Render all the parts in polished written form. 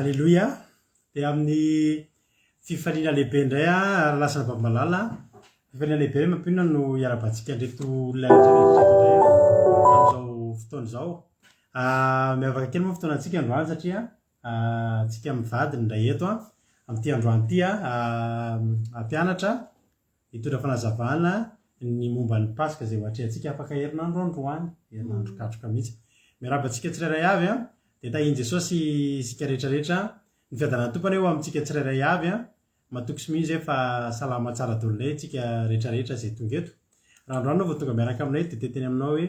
Alleloia. Dia amin'ny fifaliana lehibe indray lasana vamalala. Fifaliana lehibe mampinona no iarabantsika ndreto olona indray amin'izao fotoana izao. Miavaka kely moa fotoanantsika androany satria tsika mivady indray eto amin'ity androany ity ampianatra hitondra fanazavana ny momba ny Pasika izay hoatrehantsika afaka herinandro androany, herinandro katroka mihitsy. Miarabantsika tsirairay avy dia tahiny Jesosy isika rehetrarehetra ny fiadanan'ny tompany eo amintsika tsirairay avy matoky sy mihintsy fa salama tsara dolonay tsika rehetrarehetra izay tonga eto. Raha androany vao tonga miaraka aminay dia teteny aminao hoe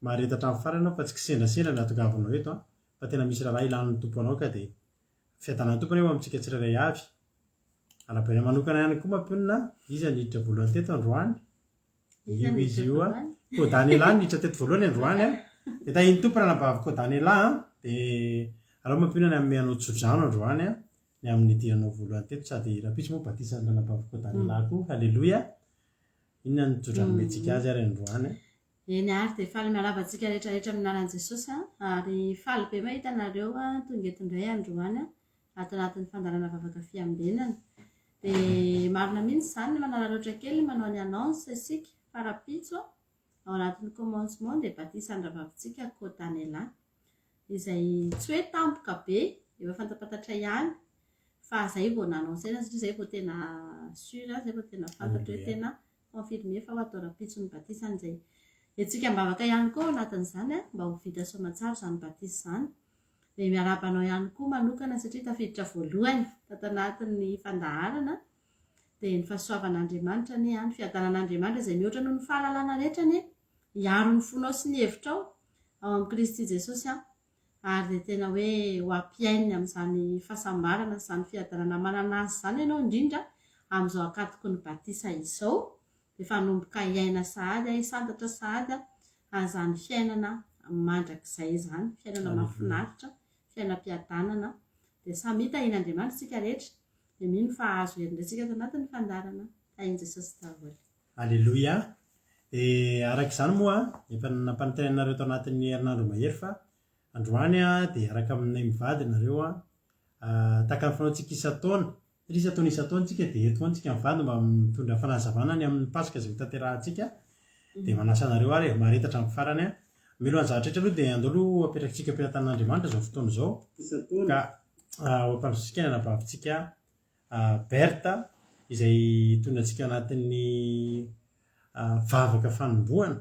maharetatra amin'ny farany fa tsy kisendrasendra ny atongavanao eto fa tena misy raha ilan'ny tompo anao ka dia fiadanan'ny tompany eo amintsika tsirairay avy. Alabany manokana ihany koa mampionina izy niditra voalohany teto androany. Io izy io ko Daniela niditra teto voalohany androany dia tahiny tompo raha nabaviko Daniela dia alao mampionana amin'ny anao tsodrano androany ny amin'ny dianao voalohany teto sady rapitso moa batisany nabaviko Daniela koa. Alleloia. Inona ny tsodrano mentsika azy ary androany. Eny ary dia faly mialavantsika rehetrarehetra aminaran'i Jesosy ary faly be mahita anareo tonga eto indray androany ato anatin'ny fandarana vavaka fiambinana. Dia marina mihitsy izany ny manararaotra kely manao ny annonce isika farapitso ao anatin'ny commencement dia batisany ravavintsika ko Daniela izay tsy hoe tampoka be efa fantapatatra ihany fa izay vao nanonsena satria izay vao tena sura izay vao tena fantatra hoe tena confirmé fa ho atao rapitso ny batisany izay etsika mbavaka ihany koa anatin'izany mba ho vita soamatsara izany batisy izany. Dia miarabanao ihany koa manokana satria tafiditra voalohany tato anatin'ny fandaharana dia ny fahasoavan'Andriamanitra ny fiadanan'Andriamanitra izay mihoatra noho ny fahalalana rehetra ny hiaro ny fonao sy ny hevitrao ao amin'ny Kristy Jesosy ary dia tena hoe ho ampiainy amin'izany fahasambarana izany fiadanana manana azy izany ianao indrindra amin'izao akatoko ny batisa izao dia fanomboka hiaina sahady hisantatra sahady azany fiainana mandrakizay izany fiainana mahafinaritra fiainam-piadanana dia samy hita in'Andriamanitra tsika rehetra dia mino fa azo herindratsika ato anatin'ny fandarana tahiny Jesosy daholo. Alleloia. Dia araka izany moa efa nampanitenenareo ato anatin'ny herinandro mahery fa androany dia araka aminay mivady nareo tahaka ny fanaontsika isan-taona satria isan-taona isan-taona tsika dia eto antsika mivady mba mitondra fanazavana ny amin'ny Pasika izay hotanterahantsika dia manasa anareo ary maharetatra amin'ny farany milohan'ny zavatra rehetra aloha dia andao aloha apetrakantsika ampiran-tanin'Andriamanitra izao fotoana izao ka ho ampandrotsika ny anabavintsika Berta izay tondratsika anatin'ny vavaka fanombohana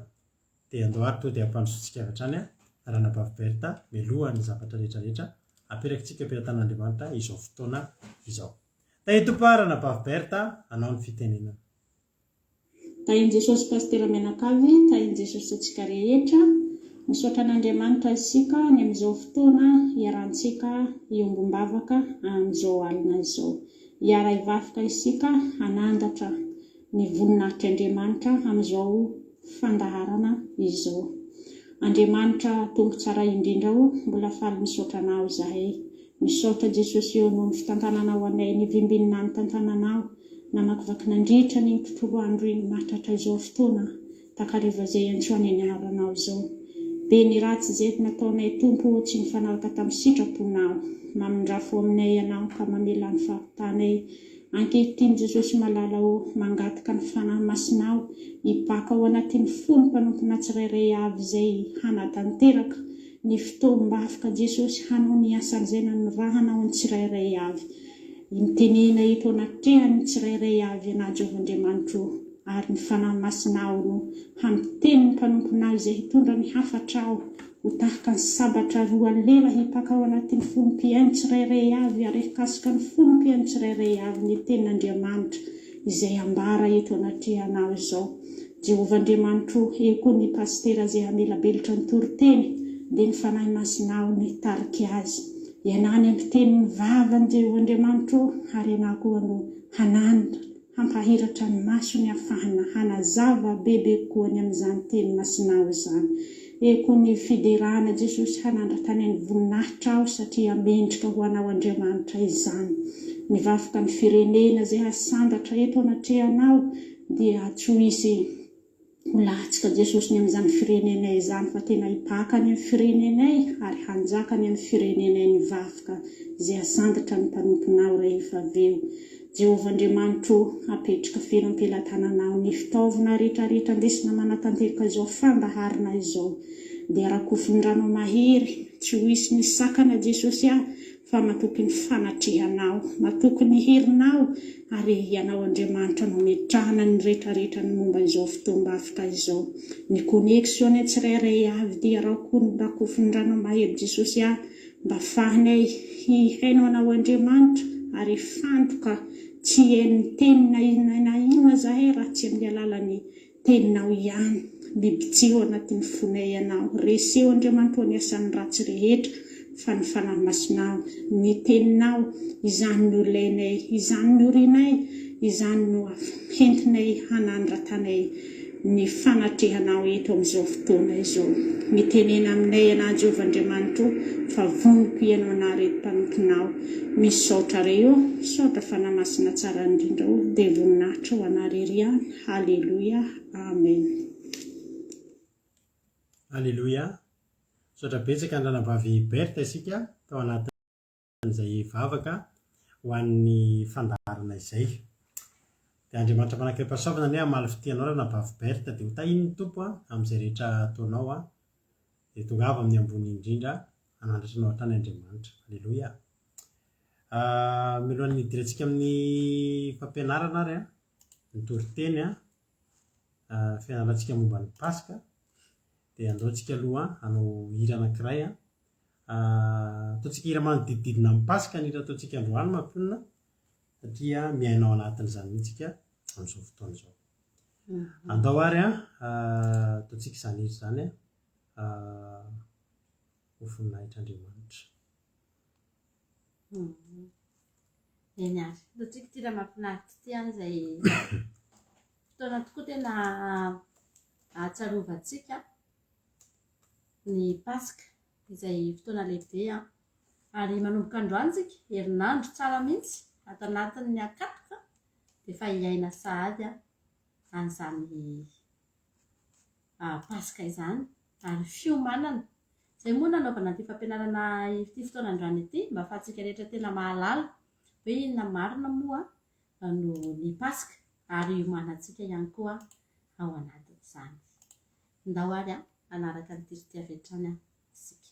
dia andao ary to dia ampandrotsika avy hatrany raha nabavy Berta milohan'ny zavatra rehetrarehetra apetrakantsika ampiran-tanin'Andriamanitra izao fotoana izao. Tahiny tompo raha nabavy Berta anao ny fitenenana. Tahiny Jesosy pastera menakavy, tahiny Jesosy atsika rehetra, misaotra an'Andriamanitra isika ny amin'izao fotoana hiarantsika iombom-bavaka amin'izao alina izao. Hiara hivavaka isika hanandatra ny voninahitr'Andriamanitra amin'izao fandaharana izao. Andriamanitra tompo tsara indrindra mbola faly misaotra anao izahay. Misaotra Jesosy eo noho ny fitantananao anay ny vimbinina ny tantananao namakivaky nandritra ny tontolo andro mahatratra izao fotoana takariva izay antsoany ny anaranao izao. Be ny ratsy izay nataonay tompo tsy ny fanaraka tamin'ny sitraponao mamindrafo aminay ianao ka mamela ny fahatanay ankehitriny Jesosy malala mangataka ny fanahy masinao hipaka ao anatin'ny fony mpanompona tsirairay avy izay hanatanteraka ny fotoam-bavaka Jesosy hanao ny asan'izay nanirahanao ny tsirairay avy mitenena eto anatrehany tsirairay avy ana Jehovah-Andriamanitra ary ny fanahy masinao no hamiteny ny mpanompona izay hitondra ny hafatrao ho tahaka ny sabatra roa lela hipaka ao anatin'ny fonom-piaino tsirairay avy ary hikasika ny fonom-piaino tsirairay avy ny tenin'Andriamanitra izay ambara eto anatrehanao izao. Jehovah-Andriamanitra eo koa ny pastera izay hamela belatra ny toriteny dia ny fanahy masinao ny tariky azy ianany amin'ny tenin'ny vavany Jehovah-Andriamanitra ary ianao koa no hananitra hampahiratra ny maso ny afahana hanazava bebe koa ny amin'izany teny masinao izany. Eko ny fiderana Jesosy hanandratra ny voninahitra ao satria mendrika ho anao Andriamanitra izany. Mivavaka ny firenena izay hasandatra eto anatrehanao dia tsy ho hisy ho latsika Jesosy ny amin'izany firenenay izany fa tena hipakany amin'ny firenenay ary hanjakany amin'ny firenenay ny vafoka izay asandatra ny mpanomponao rehefa aveo. Jehovah Andriamanitro, apetraka feno am-pelatananao ny fitaovana rehetrarehetra ndesina manatanteraka izao fandaharana izao. Dia rakofin-drano mahery, tsy ho hisy ny sakana Jesosy fa matoky ny fanatrehanao, matoky ny herinao ary ianao Andriamanitra no metrahana ny rehetrarehetra ny momba izao fotoam-bavaka izao. Ny koneksiona tsirairay avy dia rakofin-drano mahery Jesosy mba fahanay hihaino anao Andriamanitra ary fantoka tsy hain'ny tenina na inona zahay raha tsy amin'ny alalan'ny teninao ihany. Bibitseo anatin'ny fonay ianao, reseo Andriamanitra ny asan'ny ratsy rehetra fa ny fanahy masinao, ny teninao izany no ilainay, izany no orinay, izany no hentinay hanandra-tanay ny fanatrehanao eto amin'izao fotoana izao. Mitenena aminay ianao Jehovah Andriamanitro fa voniko ianao na reto mpanomponao. Misaotra reo, saotra fanamasina tsara indrindra dia voninahitra ho anareo ihany. Halleluia, amen. Halleluia. Saotra betsaka andranavavy Berta isika tao anatin'izay vavaka ho an'ny fandaharana izay. Dia Andriamanitra manakaipasaovana ny amaly fitianao rana vavy Berta dia ho tahin'ny tompo amin'izay rehetra ataonao dia tongava amin'ny ambony indrindra anandratra anao hatrany Andriamanitra. Halleluia. Mialohan'ny idirantsika amin'ny fampianarana ary ny toriteny fianarantsika momba ny Paska dia andaontsika aloha hanao hira anankiray ataontsika hira manodidididina amin'ny Paska ny hira ataontsika androany mampionina satria miainao anatin'izany mihitsika amin'izao fotoana izao. Andao ary ataontsika izany hira izany ho voninahitran'Andriamanitra. Eny ary, ataontsika tira mahafinaritra ity izay fotoana tokoa tena ahatsiarovantsika ny Paska izay fotoana lehibe ary manomboka androantsika herinandro tsara mihitsy ato anatin'ny akatoka dia efa hiaina sahady an'izany Paska izany ary fiomanana. Izay moa nanaovana ity fampianarana ity fotoana androany ity mba ahafahantsika rehetra tena mahalala hoe inona marina moa no ny Paska ary hiomanantsika ihany koa ao anatin'izany. Ndao ary anaraka ny tirity avy hatrany isika.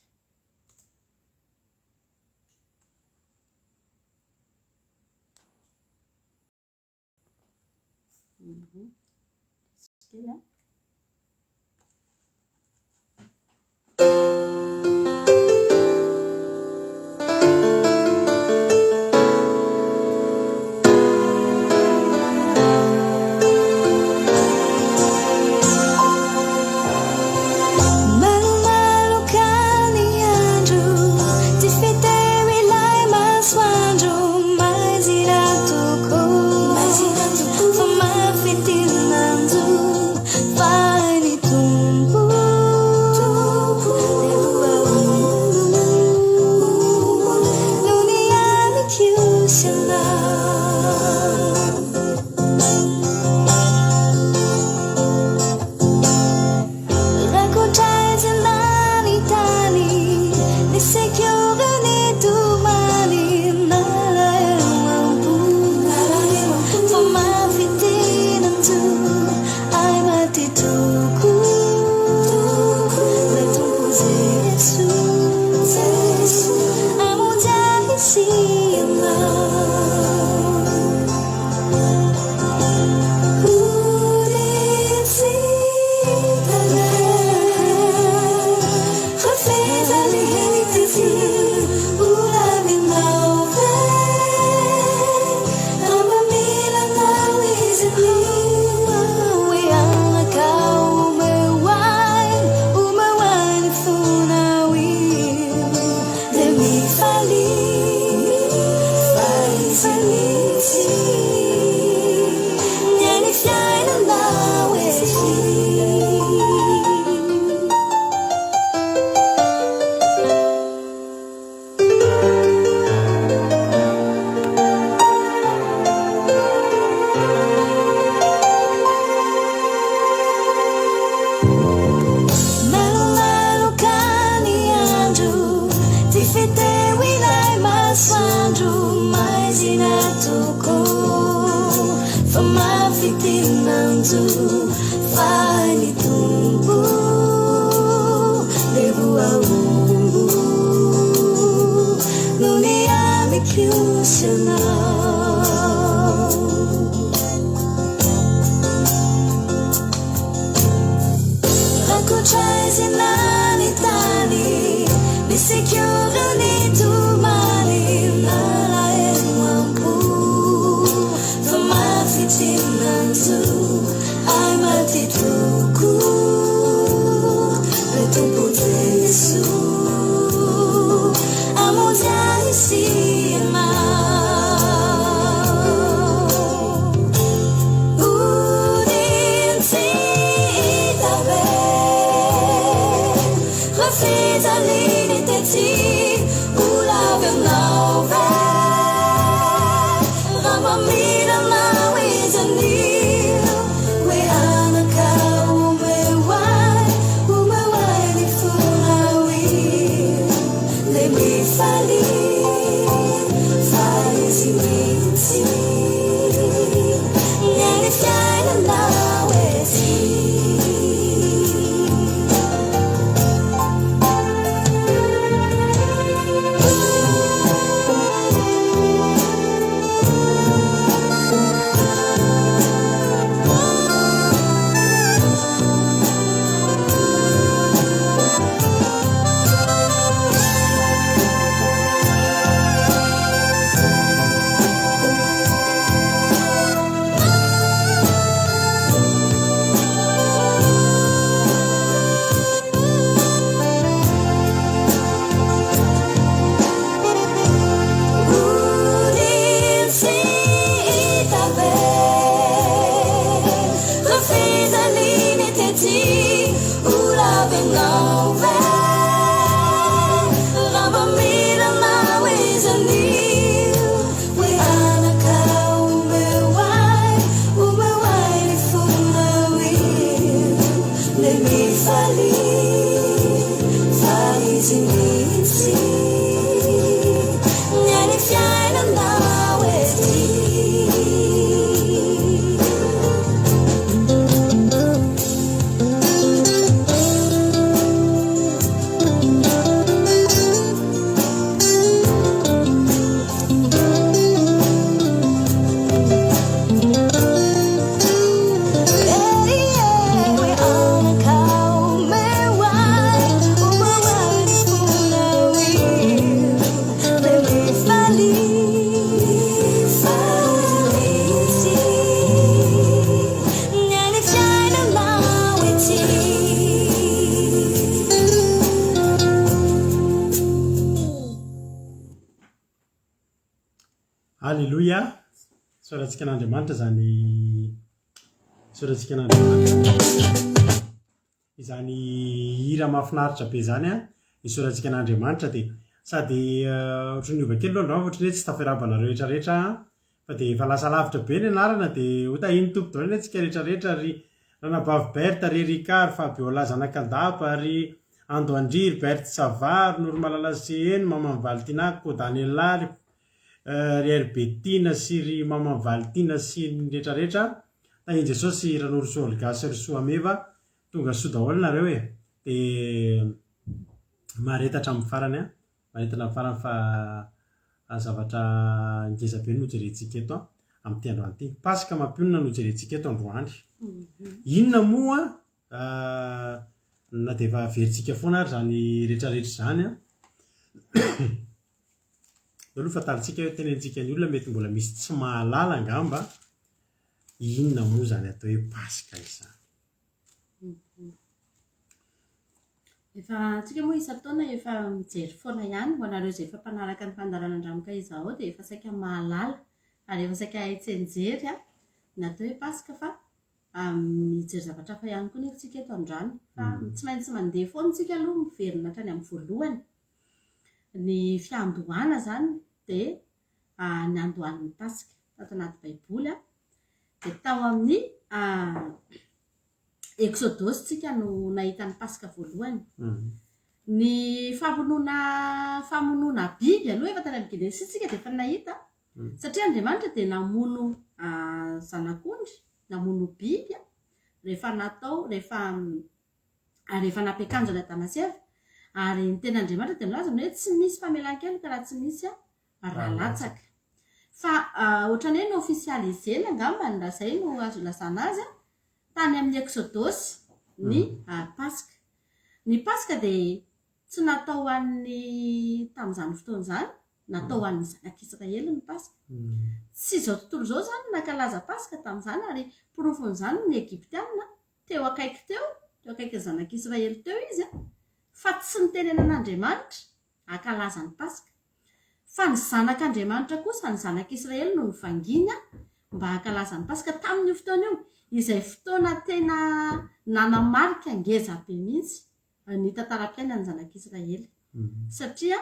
Alleluia. Soratsika an'Andriamanitra zany soratsika an'Andriamanitra izany hira mahafinaritra be zany a isoratsika an'Andriamanitra dia sady ohatry ny ovakely aloha androany ohatry ny hoe tsy tafiarabana rehetrarehetra fa dia efa lasa lavitra be ny anarana dia hotahiny tompo daholy antsika rehetrarehetra ry Ranabavy Berta ry Ricard Fabio Lazanakandapa ry Andoandriry Berta Savary Nory Malalaseheny Maman Valtina Kodanelary ry Herbetina sy ry Maman Valtina sy ny rehetrarehetra tahin Jesosy Ranoro Solgasy ry Soameva tonga soa daholo nareo e dia maretatra amin'ny farany a maretana amin'ny farany fa zavatra ngezabe no jerentsika eto amin'ity androany ity pasika mampionona no jerentsika eto androany inona moa na dia efa averintsika foana ary zany rehetrarehetra zany a aloha fatalitsika hoe tenentsika ny olona mety mbola misy tsy mahalala angamba inona moa zany atao hoe pasika izany efa tsika moa isan-taona efa mijery foana ihany ho anareo izay efa mpanaraka ny fandarana andramoka izao dia efa saika mahalala ary efa saika haitsenjery a natao hoe pasika fa mijery zavatra hafa ihany koa nefa tsika eto androany fa tsy maintsy mandeha foana tsika aloha miverina hatrany amin'ny voalohany ny fiandohana zany dia ny andohan'ny pasika tato anaty baiboly a dia tao amin'ny Exodus tsika no nahita ny pasika voalohany ny famonoana biby aloha efa tany amin'ny Genesis tsika dia efa nahita satria Andriamanitra dia namono zanak'ondry namono biby rehefa natao rehefa nampiakanjo ny Adama sy Eva ary ny tena Andriamanitra dia milaza hoe tsy misy famelan-keloka ka raha tsy misy rahalatsaka fa ohatrany hoe no-ofisializena angamba ny raha izay no azo lazana azy tany amin'ny Exodus ny pasika ny paska dia tsy natao hoan'ny tamin'izany fotoana zany natao hoan'ny zanak'Israely ny paska tsy izao tontolo izao zany nankalaza paska tamin'izany ary porofon'izany ny Egyptiana teo akaiky ny zanak'Israely teo izy fa tsy ny tenenan'Andriamanitra ankalaza ny paska fa ny zanak'Andriamanitra kosa ny zanak'Israely no nivangina mba ankalaza ny paska tamin'io fotoana io izay fotoana tena nanamarika ngeza be mihitsy ny tantaram-piainana ny zanak'Israely satria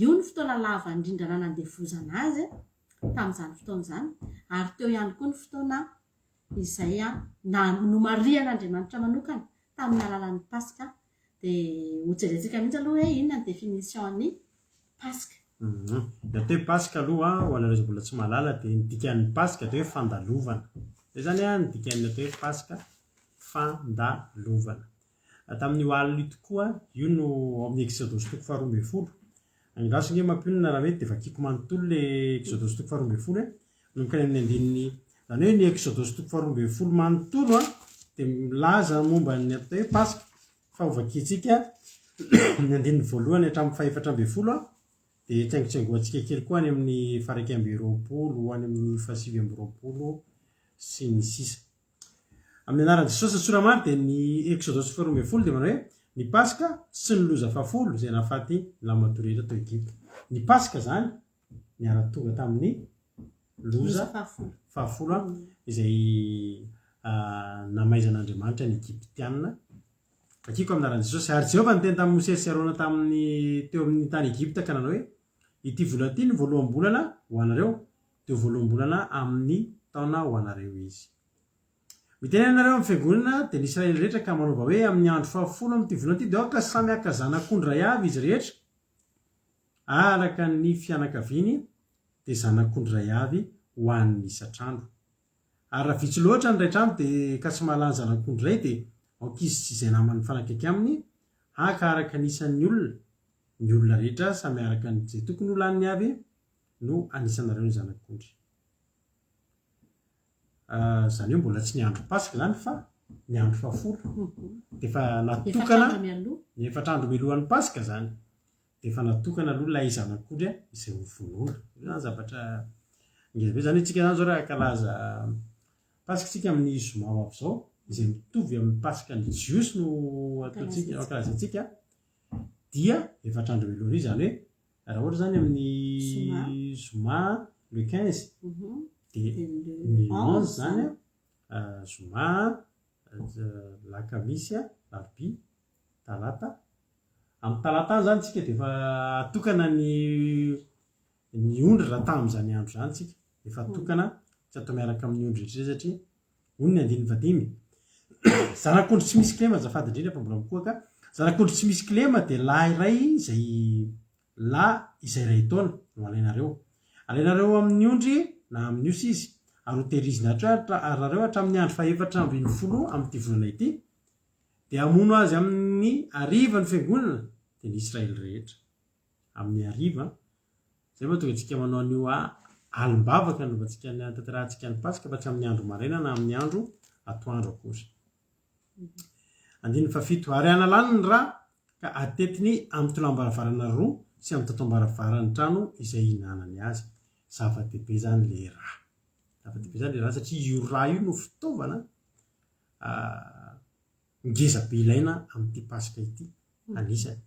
io ny fotoana lava indrindra nanandevozana azy tamin'izany fotoana izany ary teo ihany koa ny fotoana izay no marian'Andriamanitra manokana tamin'ny alalan'ny paska dia hojerentsika mihitsy aloha hoe inona ny définition-ny paska. Da toe paska aloha ho anareo mbola tsy mahalala dia ny dikan'ny paska dia hoe fandalovana dia zany ny dikan'ny atao hoe paska fandalovana tamin'ny oalina io tokoa io no amin'ny exodosy toko 12 angaso nge mampionana raha mety dia vakiko manontolo le exodosy toko 12 nomokany amin'ny andininy zany hoe ny exodosy toko 12 manontolo dia milaza momba ny atao hoe paska fa ho vakitsika ny andininy voalohany hatramin'ny 420 dia tsaingotsaingoantsika kely koa any amin'ny 120 any amin'ny 720 sy ny sisa amin'ny anaran'i Jesosy Soramary dia ny exodosy 12 dia manao hoe ny paska sy ny loza fahafolo izay nahafaty lamatoreta tao Egypta. Ny paska zany niara-tonga tamin'ny loza fahafolo izay namaizan'Andriamanitra ny Egyptianina. Vakiko amin'ny anaran'i Jesosy ary Jehovah niteny tamin'ny Mosesy sy Arona teo amin'ny tany Egypta ka nanao hoe ity vola ity ny voaloham-bolana ho anareo teo voaloham-bolana amin'ny taona ho anareo izy. Mitenenareo amin'ny fiangonana dia ny Israely rehetra ka manova hoe amin'ny andro fahafolo amin'ity volana ity dia aoka samy aka zanak'ondray avy izy rehetra araka ny fianakaviany dia zanak'ondray avy ho an'ny isatrandro ary raha vitsy loatra ny ray trano dia ka tsy mahalany zanak'ondray dia aokizy tsy izay namany mifanakaiky aminy haka araka anisan'ny olona rehetra samy araka n'izay tokony ho laniny avy no anisanareo ny zanak'ondry. Zany hoe mbola tsy ny andro paska zany fa ny andro fahafolo dia efa natokana ny efatrandro milohan'ny paska zany dia efa natokana aloha ilay zanak'ondry izay ho vonoina zany zavatra ngezabe zany itsika zany zao raha kalaza paska tsika amin'ny zoma avy zao izay mitovy amin'ny paska ny jiosy no ataontsika akalazantsika dia efatrandro milohana izy zany hoe raha ohatra zany amin'ny zoma le 15 dia ny 11 zany zoma lakamisy larobia talata amin'ny talata any zany tsika dia efa atokana ny ondry raha tamin'izany andro zany tsika efa atokana tsy atao miaraka amin'ny ondry rehetra satria onony andininy vadimy zanak'ondry tsy misy klema azafady indrindra fa mbola mikoaka zanak'ondry tsy misy klema dia lahy iray izay ray taona no alainareo amin'ny ondry na amin'ny osy izy ary hotehirizina arareo hatramin'ny andro faefatra ambin'ny folo amin'ity volana ity dia hamono azy amin'ny ariva ny fiangonana dia ny Israely rehetra amin'ny ariva zay mahatonga antsika manao an'io alim-bavaka no mbantsika ny tanterahantsika ny paska fa tsy amin'ny andro maraina na amin'ny andro atoandro akosa. Andininy fafito ary analany ny raha ka atetiny amin'ny tolam-baravarana roa sy amin'ny tatom-baravarany trano izay hinanany azy. Zava-dehibe zany le raha satria io raha io no fitaovana ngeza be ilaina amin'ity paska ity anisany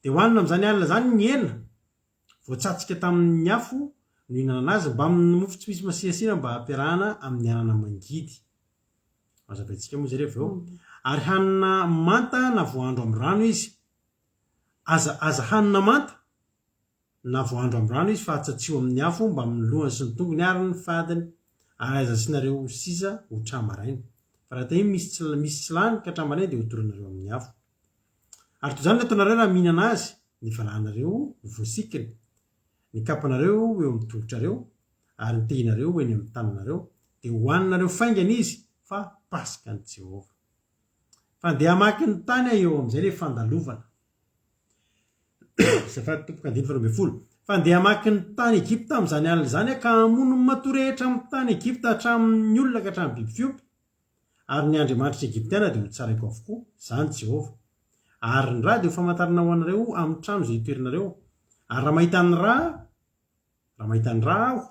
dia hoanina amin'izany alina zany ny hena voatsatsika tamin'ny afo no hinanana azy mba amin'ny mofo tsy misy masiasina mba hampiarahana amin'ny anana mangidy azabaintsika moa zay rehefa eo ary hanina manta na voandro amin'ny rano izy aza hanina manta na voandro amin'ny rano izy fa hatsatsio amin'ny afo mba amin'ny lohany sy ny tongony ary ny fadiny ary aza sinareo sisa ho tramaraina fa raha tahiny misy tsy lany ka tramaraina dia hotorinareo amin'ny afo ary toy izany nataonareo raha mihinana azy ny valanareo voasikiny ny kapanareo eo amin'ny tongotrareo ary ny tehinareo eny amin'ny tananareo dia hoaninareo faingana izy fa paska ny Jehovah fa ndeha hamaky ny tany eo amin'izay le fandalovana fa ndeha hamaky ny tany Egypta amin'izany alina izany ka hamono ny matorehitra amin'ny tany Egypta hatramin'ny olona ka hatramin'ny biby fiompy ary ny Andriamanitra Egyptiana dia ho tsaraiko avokoa zany Jehovah ary ny raha dia ho famantarana ho anareo amin'ny trano izay itoerinareo ary raha mahita ny raha aho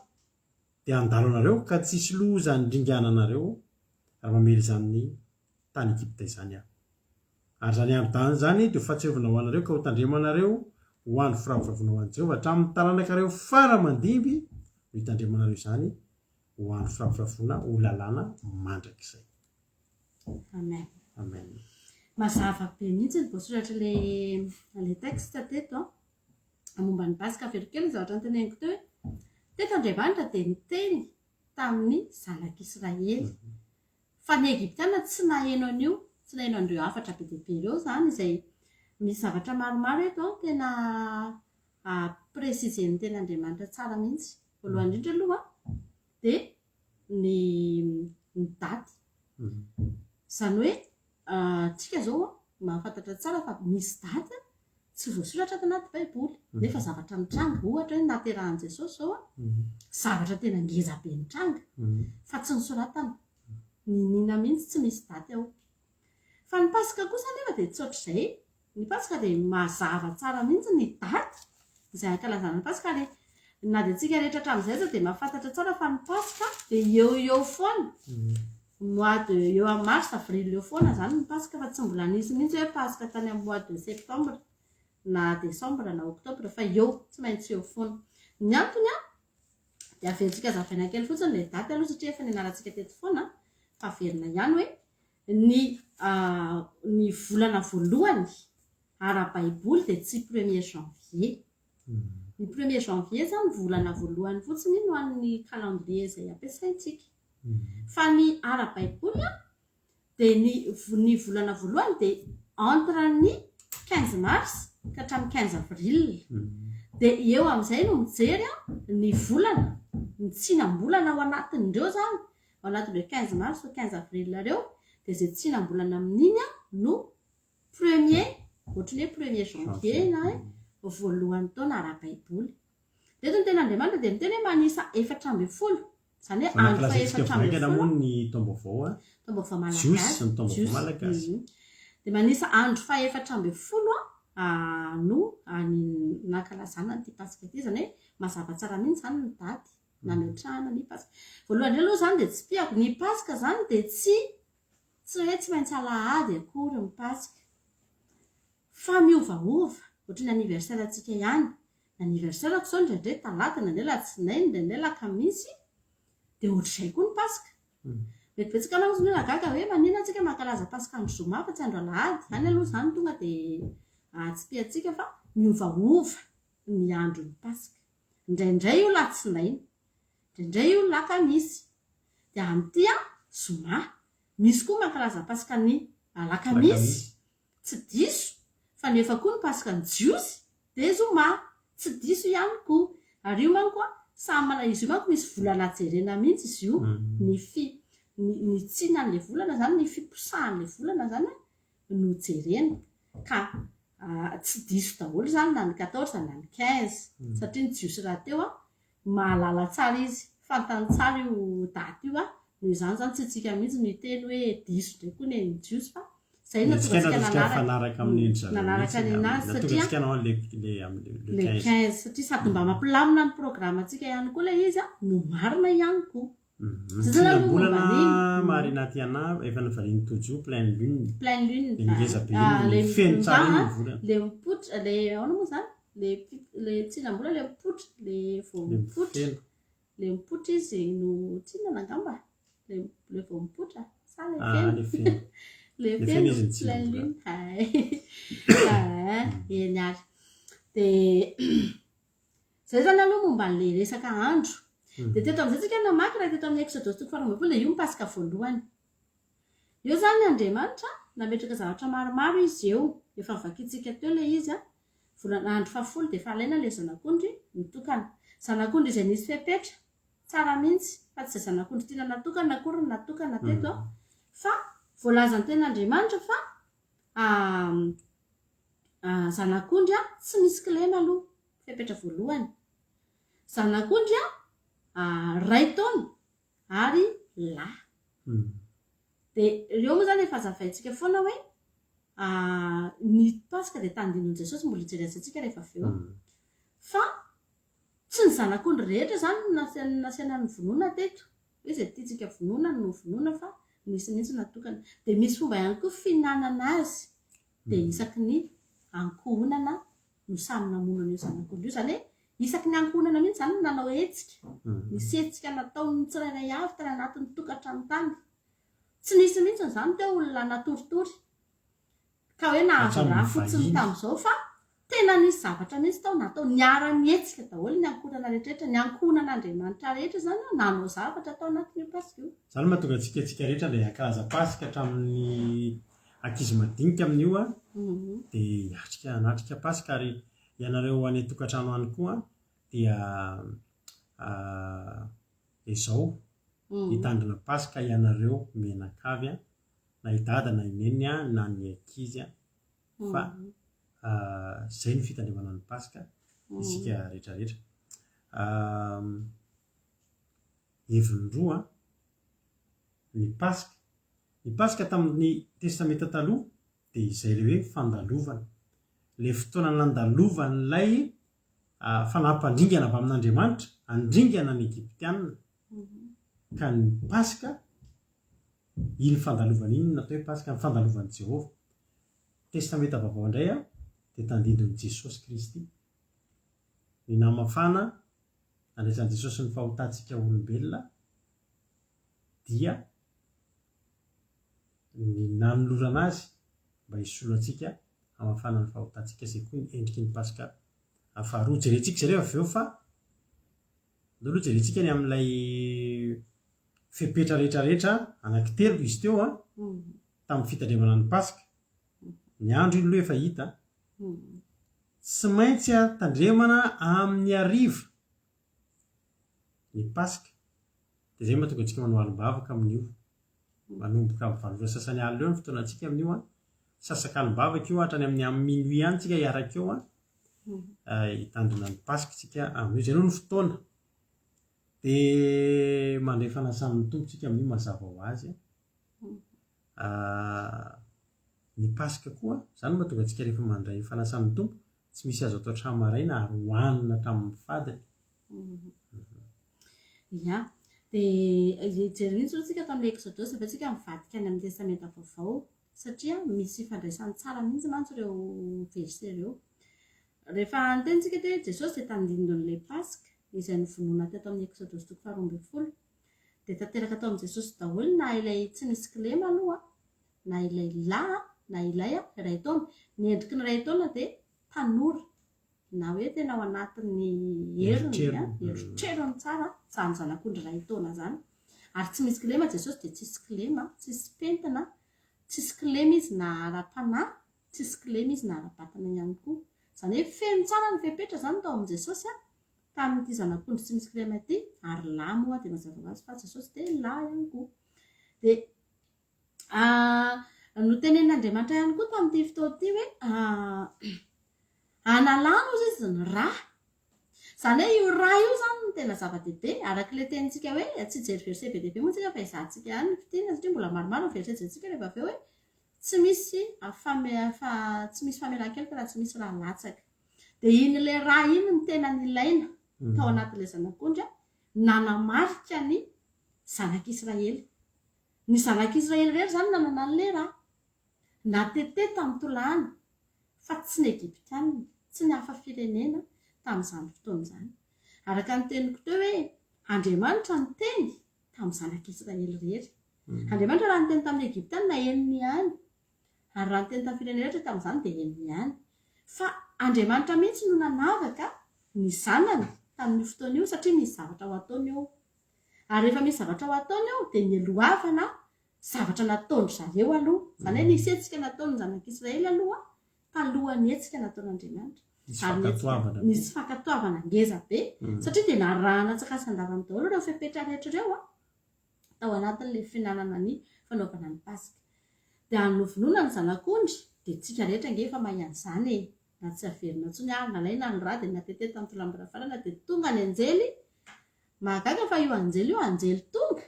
dia andalo anareo ka tsisy loza ny ringana anareo raha mamely izany tany Egypta izany aho ary zany am'tany zany dia ho fahatsiovana ho anareo ka ho tandremanareo ho andro firavoravoana ho an'i Jehovah hatramin'ny taranaka-reo fara mandimby ho hitandremanareo izany ho andro firavoravoana ho lalàna mandrakizay. Amen. Amen. Mazava be mihitsy ny voasoratra le texte teto momba ny Pasika very kely ny zavatra nyteneniko teo hoe teto Andriamanitra dia niteny tamin'ny zanak'Israely fa ny Egyptiana tsy naheno an'io, tsy naheno an'ireo afatra be dia be ireo zany izay misy zavatra maromaro eto tena presizen'ny teny Andriamanitra tsara mihitsy. Voalohany indrindra aloha dia ny daty izany hoe tsika zao mahafantatra tsara fa misy daty tsy voasoratra ato anaty baiboly nefa zavatra mitranga ohatra hoe naterahan'i Jesosy zao zavatra tena ngeza be mitranga fa tsy nisoratana ninina mihitsy tsy misy daty ao. Fa ny Pasika kosa nefa dia tsy ohatr'izay. Ny Pasika dia mazava tsara mihitsy ny daty izay ankalazana ny Pasika ary na dia tsika rehetra hatramin'izay aza dia mahafantatra tsara fa ny Pasika dia eo foana mois de eo amin'ny mars avril eo foana zany ny Pasika fa tsy mbola nisy mihitsy hoe Pasika tany amin'ny mois de septembre na décembre na octobre fa eo tsy maintsy eo foana. Ny antony dia averintsika zavaina kely fotsiny ilay daty aloha satria efa nianarantsika teto foana fa averina ihany hoe ny volana voalohany ara-baiboly dia tsy 1er janvier. Ny 1er janvier zany volana voalohany fotsiny no an'ny calendrier izay ampiasaintsika. Fa ny ara-baiboly dia ny volana voalohany dia entre ny 15 mars ka hatramin'ny 15 avril. Dia eo amin'izay no mijery ny volana ny tsinam-bolana ao anatin'ireo zany ao anatin'ireo 15 mars ou 15 avril ireo dia izay tsinam-bolana amin'iny no premier ohatry ny hoe 1er janvier na voalohany taona ara-baiboly. Reto ny tena Andriamanitra dia miteny hoe manisa 40 zany hoe andro fa 40 ny taom-baovao taom-baovao malagasy dia manisa andro fa 40 no nankalazana ny Pasika ity zany hoe mazava tsara mihitsy zany ny daty nametrahana ny Pasika. Voalohany aloha zany dia tsy piako ny Pasika zany dia tsy hoe tsy maintsy alahady akory ny Pasika fa miovaova ohatry ny anniversaire antsika ihany. Ny anniversaire ko zao ndraindray talata ndraindray latsinainy ndraindray lakamisy dia ohatr'izay koa ny Pasika. Betsaka anao ny nagaga hoe manina antsika mankalaza Pasika andro zoma fa tsy andro alahady any aloha zany tonga dia tsy piantsika fa miovaova ny andron'ny Pasika. Indraindray io latsinainy, indraindray io lakamisy dia amin'ity zoma. Misy koa mankalaza Pasika ny lakamisy tsy diso fa nefa koa ny Pasika ny jiosy dia zoma tsy diso ihany koa. Ary io manko izy io manko misy volana jerena mihitsy izy io ny tsinan'ilay volana zany ny fiposahan'ilay volana zany no jerena ka tsy diso daholo zany na ny 14 na ny 15 satria ny jiosy raha teo mahalala tsara izy fantany tsara io daty io noho izany zany tsy tsika mihitsy no hiteny hoe diso ndray koa ny jiosy fa zay fanaraka amin'ny nanaraka ny anazy satria le 15 satria sady mba mampilamina ny programme antsika ihany koa ilay izy no marina ihany koa. Tsinam-bolana marinaty ana efa navaliny tojo pleine lune ngeza be le feno tsara iny volana le mipotra le ahoana moa zany le tsinam-bola le mipotra le vao mipotra le mipotra izy no tsinana angamba le vao mipotra sa le feno le feno pleine lune eny ary dia zay zany aloha momba n'le resaka andro. Dia teto amin'izay tsika namaky raha teto amin'ny Exodus 4:12 dia io ny Pasika voalohany. Eo zany ny Andriamanitra nametraka zavatra maromaro izy eo efa vakintsika teo ilay izy volana andro 10 dia fahalaina ilay zanak'ondry mitokana. Zanak'ondry izay nisy fepetra tsara mihitsy fa tsy izay zanak'ondry tiana natokana akory ny natokana teto fa voalazany tena Andriamanitra fa zanak'ondry tsy misy kilema aloha fepetra voalohany. Zanak'ondry 2 taona ary lahy. Dia ireo moa zany efa zavaintsika foana hoe ny paska dia tandinon'i Jesosy mbola hijerentsika rehefa avy eo fa tsy ny zanak'ondry rehetra zany nasiana ny vonoana teto hoe zay tiantsika vonoana no vonoana fa misy mihitsy natokana dia misy fomba ihany koa fihinanana azy dia isaky ny ankohonana no samy namonana io zanak'ondry io zany hoe isaky ny ankohonana mihitsy zany nanao hetsika misy hetsika nataony tsirairay avy tany anatin'ny tokantrano tany tsy nisy mihitsy zany teo olona natoritory ka hoe nahazo raha fotsiny tamin'izao fa tena nisy zavatra mihitsy tao natao niara-mihetsika daholo ny ankohonana rehetrarehetra ny ankohonan'Andriamanitra rehetra zany nanao zavatra tao anatin'io paska io zany mahatonga antsika rehetra ilay ankalaza paska hatramin'ny ankizy madinika amin'io dia anatrika paska ary ianareo any tokantrano any koa dia izao hitandrina paska ianareo menakavy na idada na ineny na ny ankizy fa zay ny fitandremana ny paska isika rehetrarehetra hevin-droa ny paska tamin'ny testamenta taloha dia izay le hoe fandalovana le fotoana nandalovan'ilay fanampandringana avy amin'Andriamanitra andringana ny Egyptianina ka ny paska iny fandalovana iny natao hoe paska ny fandalovan'i Jehova testamenta vaovao indray dia tandindon'i Jesosy Kristy ny namafana andraisan'i Jesosy ny fahotantsika olombelona dia ny nanolorana azy mba hisolo antsika hamafana ny fahotantsika izay koa ny endriky ny paska faharoa jerentsika zareo avy eo fa aloha jerentsika ny amin'ilay fepetra rehetrarehetra anankitelo izy teo tamin'ny fitandremana ny paska ny andro iny loha efa hita tsy maintsy tandremana amin'ny hariva ny paska dia zay mahatonga antsika manao alim-bavaka amin'io manomboka amin'ny valora sasany alina eo ny fotoanantsika amin'io sasaka alim-bavaka io hatrany amin'ny minuit any tsika hiaraka eo hitandrina ny paska tsika amin'io zay noho ny fotoana dia mandray fanasan'ny tompontsika amin'io mazava ho azy ny paska koa zany mahatonga antsika rehefa mandray fanasan'ny tompo tsy misy azo atao hatramin'ny maraina ary hohanina hatramin'ny fadiny ia dia jerenitsy tsika tamin'ilay Exodus fa tsika mivadika any amin'ny testamenta vaovao satria misy fandraisany tsara mihitsy mantsy ireo verset ireo rehefa nitentsika te Jesosy dia tandindon'ilay paska izay novonoana teto amin'ny Exodus 12 dia tanteraka tao amin'ny Jesosy daholo na ilay tsy misy kilema aloha na ilay lahy na ilay iray taona ny endriky ny iray taona dia tanora na hoe tena ao anatin'ny eritrerony tsara zany zanak'ondry iray taona zany ary tsy misy kilema Jesosy dia tsisy kilema tsisy pentina tsisy kilema izy na ara-panahy tsisy kilema izy na ara-batana ihany koa zany hoe feno tsara ny fepetra zany tao amin'i Jesosy tamin'ity zanak'ondry tsy misy kilema ity ary lahy moa dia mazava ho azy fa Jesosy dia lahy ihany koa dia no tenen'Andriamanitra ihany koa tamin'ity fotoana ity hoe analano izy ny rà zany hoe io rà io zany no tena zava-dehibe arak'ilay tenintsika hoe tsy jery verset be dehibe moa tsika fa izahantsika ihany ny fitiana satria mbola maromaro ny verset jentsika rehefa avy eo hoe tsy misy famelan-keloka raha tsy misy raha latsaka dia iny ilay rà iny ny tena nilaina tao anatin'ilay zanak'ondry nanamarika ny zanak'Israely ny zanak'Israely rehetra zany nanana an'ilay rà natete tamin'ny tolahana fa tsy ny Egyptianina tsy ny hafa firenena tamin'izany fotoana izany araka ny teniko teo hoe Andriamanitra ny teny tamin'ny zanak'Israely rehetra Andriamanitra raha ny teny tamin'ny Egyptianina eniny ihany ary raha ny teny tamin'ny firenena rehetra tamin'izany dia eniny ihany fa Andriamanitra mihitsy no nanavaka ny zanany tamin'ny fotoana io satria misy zavatra ho ataony eo ary rehefa misy zavatra ho ataony eo dia nielohavana zavatra nataony zareo aloha zany hoe nisy hetsika nataony zanak'Israely aloha talohan'ny hetsika nataon'Andriamanitra nisy fankatoavana ngeza be satria dia narahana tsakasan-davany daholo ireo fepetra rehetra ireo tao anatin'ilay fihinanana ny fanaovana ny paska dia anovonoana ny zanak'ondry dia tsika rehetra nge efa mahay an'izany na tsy averina ntsony nalaina ny rà dia natete tamin'ny tolambirafarana dia tonga ny anjely mahagaga fa io anjely io anjely tonga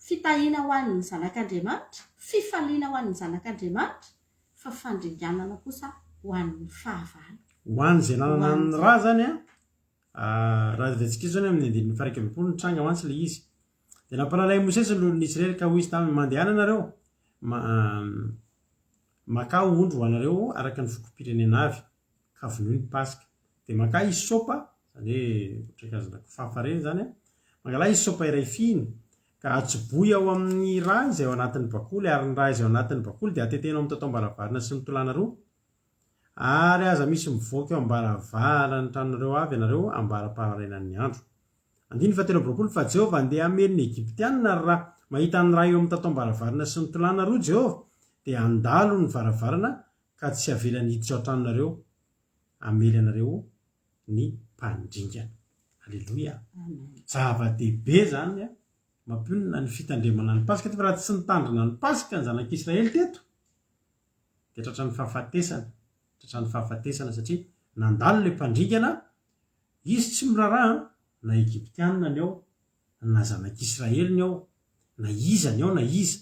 fitahiana ho an'ny zanak'Andriamanitra fifaliana ho an'ny zanak'Andriamanitra fa fandringanana kosa ho an'ny fahavalo ho any zay nanana ny raha zany raha vetsika izy zany amin'ny andininy faraika ambipolo ny tranga mantsy le izy de nampalalay mosesy lolon'ny Israely ka ho izy tamin'ny mandehana nareo maka ondro ho anareo araka ny fokom-pirenena avy ka vonoiny pasika de maka izy sopa zany hoe ohatrakazana kofafa reny zany mangala izy sopa iray finy ka atsoboy ao amin'ny raha izay ao anatin'ny bakoly ary ny raha izay ao anatin'ny bakoly de atetena amin'ny tatom-baravarana sy ny tolana roa ary aza misy mivoaka eo ambaravarany tranonareo avy ianareo ambara-paharenan'ny andro andiny fa 13 fa Jehova andeha hameliny Egyptianina ary raha mahita ny raha eo amin'ny tatom-baravarana sy ny tolana roa Jehova de andalo ny varavarana ka tsy avelany hiditra ao tranonareo amely anareo ny mpandringana. Alleloia. Zava-dehibe zany mampionina ny fitandremana ny pasika raha tsy nitandrina ny pasika ny zanak'Israely teto de tratran'ny fahafatesana satria nandalo le mpandringana izy tsy miraraha na Egyptianina ny ao na zanak'Israely ny ao na iza ny ao na iza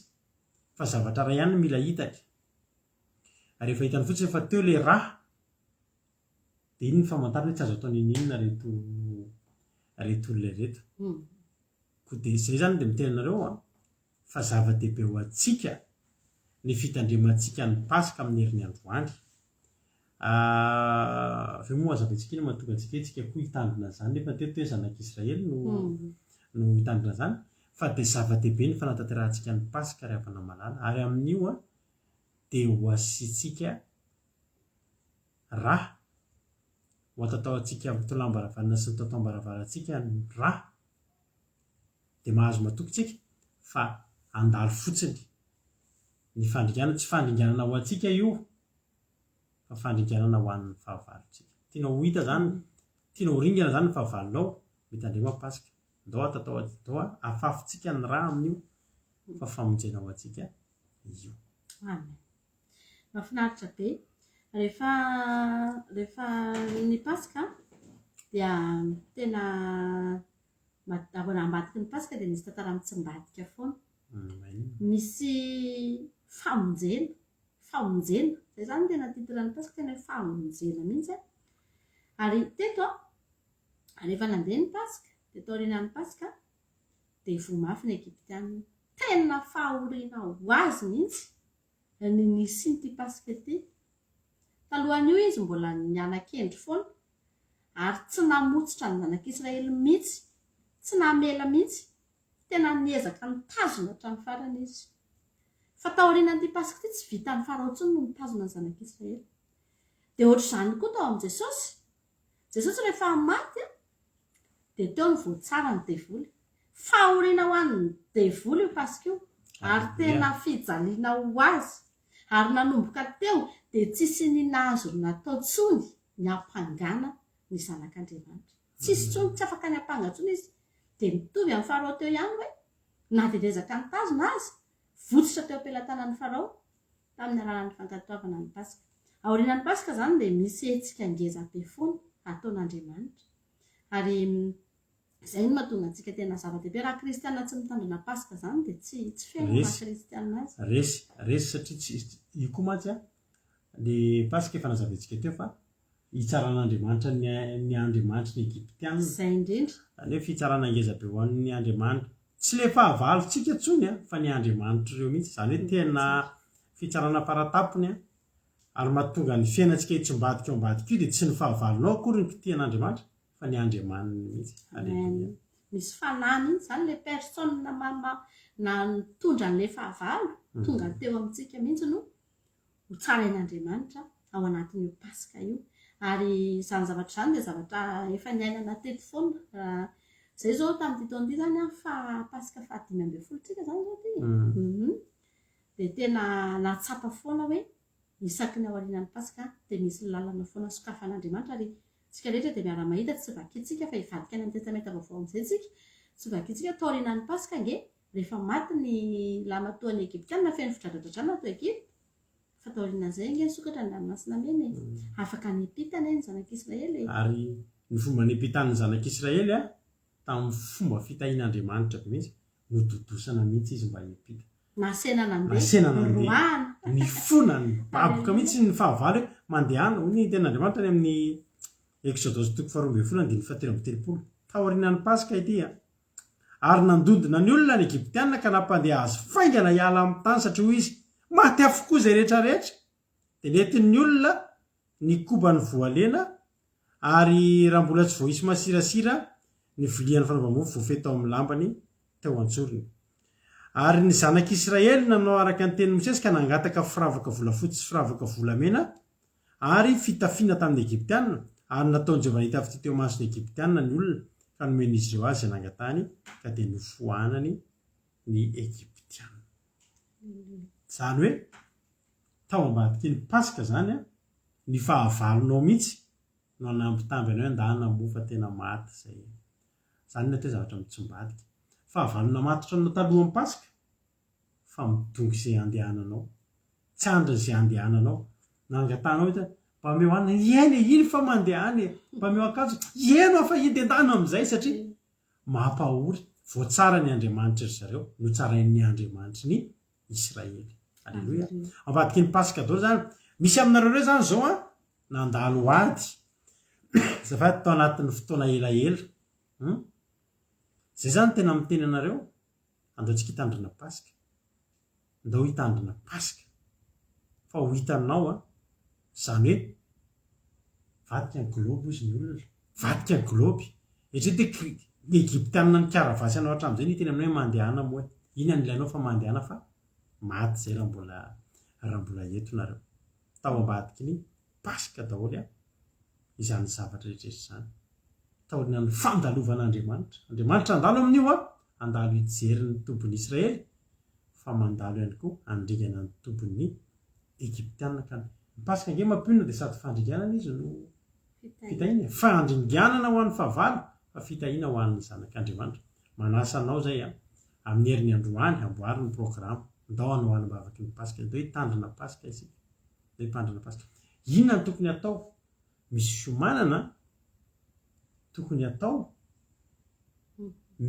fa zavatra ray ihany mila hitatra rehefa hitany fotsiny fa teo le raha de iny ny famantarana tsy azo atao ninina reto olona reto ko de zay zany de mitenanareo fa zava-dehibe ho atsika ny fitandremantsika ny pasika amin'ny herin'ny androany ve moa azavetsika iny mahatonga antsika itsika koa hitandrina zany nefa teto hoe zanak'Israely no hitandrina zany fa de zava-dehibe ny fanatanterantsika ny pasika ry havana malala ary amin'io de ho asitsika raha ho atatao atsika tolam-baravarana sy ny tatom-baravarantsika ny raha de mahazo matokytsika fa andalo fotsiny ny fandringanana tsy fandringanana ho atsika io fa fandringanana ho an'ny fahavalotsika tiana ho hita zany tiana ho ringana zany ny fahavalonao mitandrema pasika ndao atatao afafotsika ny raha amin'io fa famonjena ho atsika io. Amen. Mahafinaritra be rehefa ny pasika dia tena ambadiky ny pasika de misy tantara mitsim-badika foana misy famonjena zay zany tena titiran'ny pasika tena hoe famonjena mihitsy ary teto rehefa nandeha ny pasika de taorinan'ny pasika de vomafy ny Egyptianina tena fahoriana ho azy mihitsy ny nisin'ity pasika ity talohan'io izy mbola nianan-kendry foana ary tsy namotsitra ny zanak'Israely mihitsy tsy namela mihitsy tena niezaka nitazona hatramin'ny farany izy fa taorianan'ity pasika ity tsy vitan'ny Farao intsony no mitazona ny zanak'Israely de ohatr'izany koa tao amin'i Jesosy rehefa maty de teo ny voatsara ny devoly fahoriana ho an'ny devoly io pasika io ary tena fijaliana ho azy ary nanomboka teo de tsisy ninazo natao tsony ny ampangana ny zanak'Andriamanitra tsisy tsony tsy afaka ny ampanga tsony izy de mitovy amin'ny Farao teo ihany hoe na de rezaka nitazona azy votsitra teo am-pelantanan'ny Farao tamin'ny alalan'ny fankatoavana ny pasika aorianan'ny pasika zany de misy hetsika ngeza be foana ataon'Andriamanitra ary zay no mahatonga antsika tena zava-dehibe raha kristianina tsy mitandrina pasika zany de tsy feno kristianina azy resy satria tsy io koa mantsy le pasika efa nazaventsika teo fa hitsaran'Andriamanitra ny Andriamanitra ny Egyptianina zay indrindra ny fitsarana ngeza be ho an'ny Andriamanitra tsy le fahavalontsika tsony fa ny Andriamanitra ireo mihitsy zany hoe tena fitsarana paratapony ary mahatonga ny fiainantsika hitsombadika eo ambadika io de tsy ny fahavalonao akory ny kitian'Andriamanitra fa ny Andriamanitra mihitsy. Misy fanany iny zany le personne na nitondra an'le fahavalo tonga teo amintsika mihitsy no ho tsara an'Andriamanitra ao anatin'io pasika io ary zany zavatra zany de zavatra efa niainana teto foana zay zao tamin'ity taon'ity zany fa pasika fa 5 tsika zany zao ty de tena natsapa foana hoe isaky ny aorianan'ny pasika de misy lalana foana sokafan'Andriamanitra ary tsika rehetra de miara-mahita tsy vakitsika fa ivadika any amin'ny testamenta vaovao amin'izay tsika tsy vakitsika taorianan'ny pasika nge rehefa maty ny lamatoan'ny Egyptianina feno fidradradradrana ato Egypta fa taorianan'izay nge sokatra ny ranomasina mena afaka nipitana ny zanak'Israely ary ny fomba nipitan'ny zanak'Israely tamin'ny fomba fitahian'Andriamanitra mihitsy nododosana mihitsy izy mba hipita nasena nandeha ny fonany baboka mihitsy ny fahavalo hoe mandehana ny ten'andriamanitra ny amin'ny exodosy toko faharoambe folo andiny fahatelo amby telopolo taorianany pasika itya ary nandodina ny olona ny egyptianina ka nampandeha azy faingana hiala amin'ny tany satria ho izy maty avokoa zay rehetrarehetra de nentin'ny olona ny koba ny voalena ary raha mbola tsy voaisy masirasira ny vilian'ny fanaovamofo voafetao amin'ny lambany teo antsorony ary ny zanak'Israely nanao araka ny teny Mosesy ka nangataka firavaka volafotsy sy firavaka volamena ary fitafiana tamin'ny egyptianina ary nataon'i Jehovah nahita avy teo masony egyptianina ny olona ka nomen'izy ireo azy nangatany ka dia nofoanany ny egyptianina zany hoe tao ambadiky ny pasika zany a ny fahavalonao mihitsy no anampitamby anao hoe andahana mofa tena maty zay zany na teo zavatra mitsombadika fahavalona matotra anao taloha amin'ny pasika fa midongy izay andehananao tsy andry izay andehananao nangatanao hita mba meo anina ieny iny fa mandehany mba meo akanjo ieno afa hity an-dana amin'izay satria mampahory voatsara ny Andriamanitra ry zareo no tsarain'ny Andriamanitra ny Israely alleloia ambadiky ny pasika daholo zany misy aminareo reo zany zao a nandalo ady zafady tao anatin'ny fotoana elaela zay zany tena miteny anareo andaontsika hitandrina pasika andao hitandrina pasika fa ho hitanao a zany hoe vadika ny globy izy ny olona vadika ny globy etrety ny egyptianina ny karavasy anao hatramin'izay ny teny aminay hoe mandehana moa iny anylainao fa mandehana fa maty zay raha mbola eto nareo tao ambadiky ny pasika daholo a izany zavatra rehetrrehetra zany taorina ny fandalovan'Andriamanitra Andriamanitra andalo amin'io a andalo hijery ny tombony Israely fa mandalo ihany koa andringana ny tombony egyptianina ka ny pasika nge mampionona dia sady fandringanana izy no fitahina fandringanana ho an'ny fahavalo fa fitahina ho an'ny zanak'Andriamanitra manasanao zay a amin'ny herin'ny androany amboary ny programa ndao anao hanambavaky ny pasika ndao hitandrina pasika isika ndao hitandrina pasika inona ny tokony atao misy fiomanana tokony atao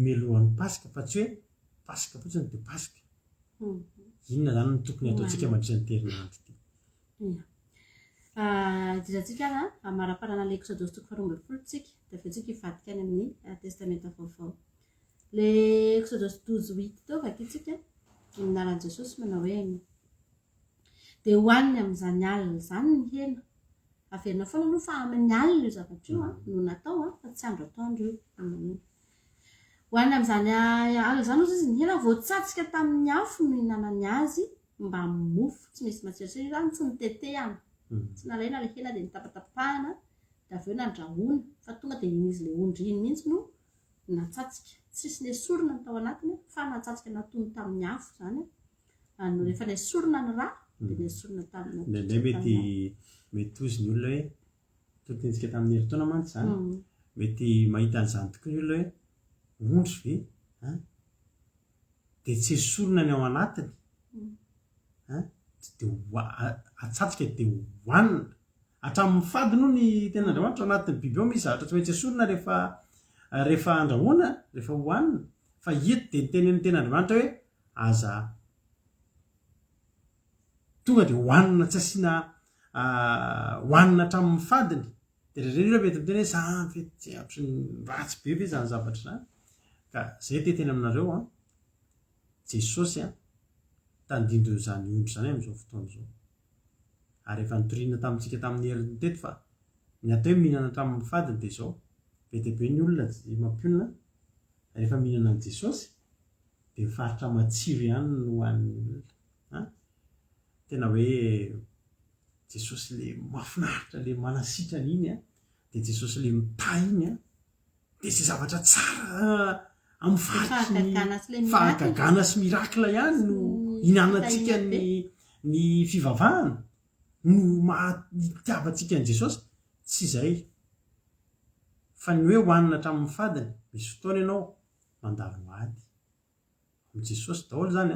melohan'ny pasika fa tsy hoe pasika fotsiny dia pasika inona zany ny tokony ataontsika mandritra ny terinandro ty dirantsika amara-parana le exodosy toko faharoa ambin'ny folotsika dia avetsika hivadika any amin'ny testamenta vaovao le exodosy 12:8 tao vakitsika minaran'i Jesosy manao hoe dia hohaniny amin'izany alina zany ny hena averina foana no fa amin'ny alina io zavatra io no natao fa tsy andro ataondro io hohaniny amin'izany alina zany ozy izy ny hena voatsatsika tamin'ny afo no hinanany azy mba mofo tsy misy matsirasira zany tsy nitetehana tsy nalaina le hena dia nitapatapahana dia avy eo nandrahoana fa tonga dia iny izy le ondry iny mihitsy no natsatsika tsisy nesorona ny tao anatiny fa natsatsika natony tamin'ny afo zany no rehefa nesorona ny rà dia nesorona tamin'ny mety ozy ny olona hoe totentsika tamin'ny heritaona mantsy zany mety mahita an'izany tokoa ny olona hoe ondry ve dia tsy esorona ny ao anatiny dia atsatsika dia hohanina hatramin'ny fady no ny ten'Andriamanitra ao anatin'ny biby ao misy zavatra tsy maintsy esorona rehefa andrahoana rehefa hohanina fa eto dia nytenen'ny ten'Andriamanitra hoe aza tonga dia hohanina tsy asiana hohanina hatramin'ny fadiny dia rereny mety miteny hoe zany fe tsy atry ny ratsy be ve zany zavatra zany ka zay teteny aminareo Jesosy tandindo zany ondry zany amin'izao fotoana izao ary efa nitoriana tamintsika tamin'ny heriny teto fa ny atao hoe mihinana hatramin'ny fadiny dia izao be dia be ny olona mampionina rehefa mihinana an' Jesosy dia mifaritra matsiro ihany no hohan'ny olona tena hoe Jesosy le mahafinaritra le manasitrana iny dia Jesosy le mita iny dia izay zavatra tsara amin'ny fahagagana sy mirakla ihany no hinanantsika ny fivavahana no mahitiavantsika an' Jesosy tsy izay fa ny hoe hohanina hatramin'ny fadiny misy fotoana ianao mandalo ady amin'i Jesosy daholo zany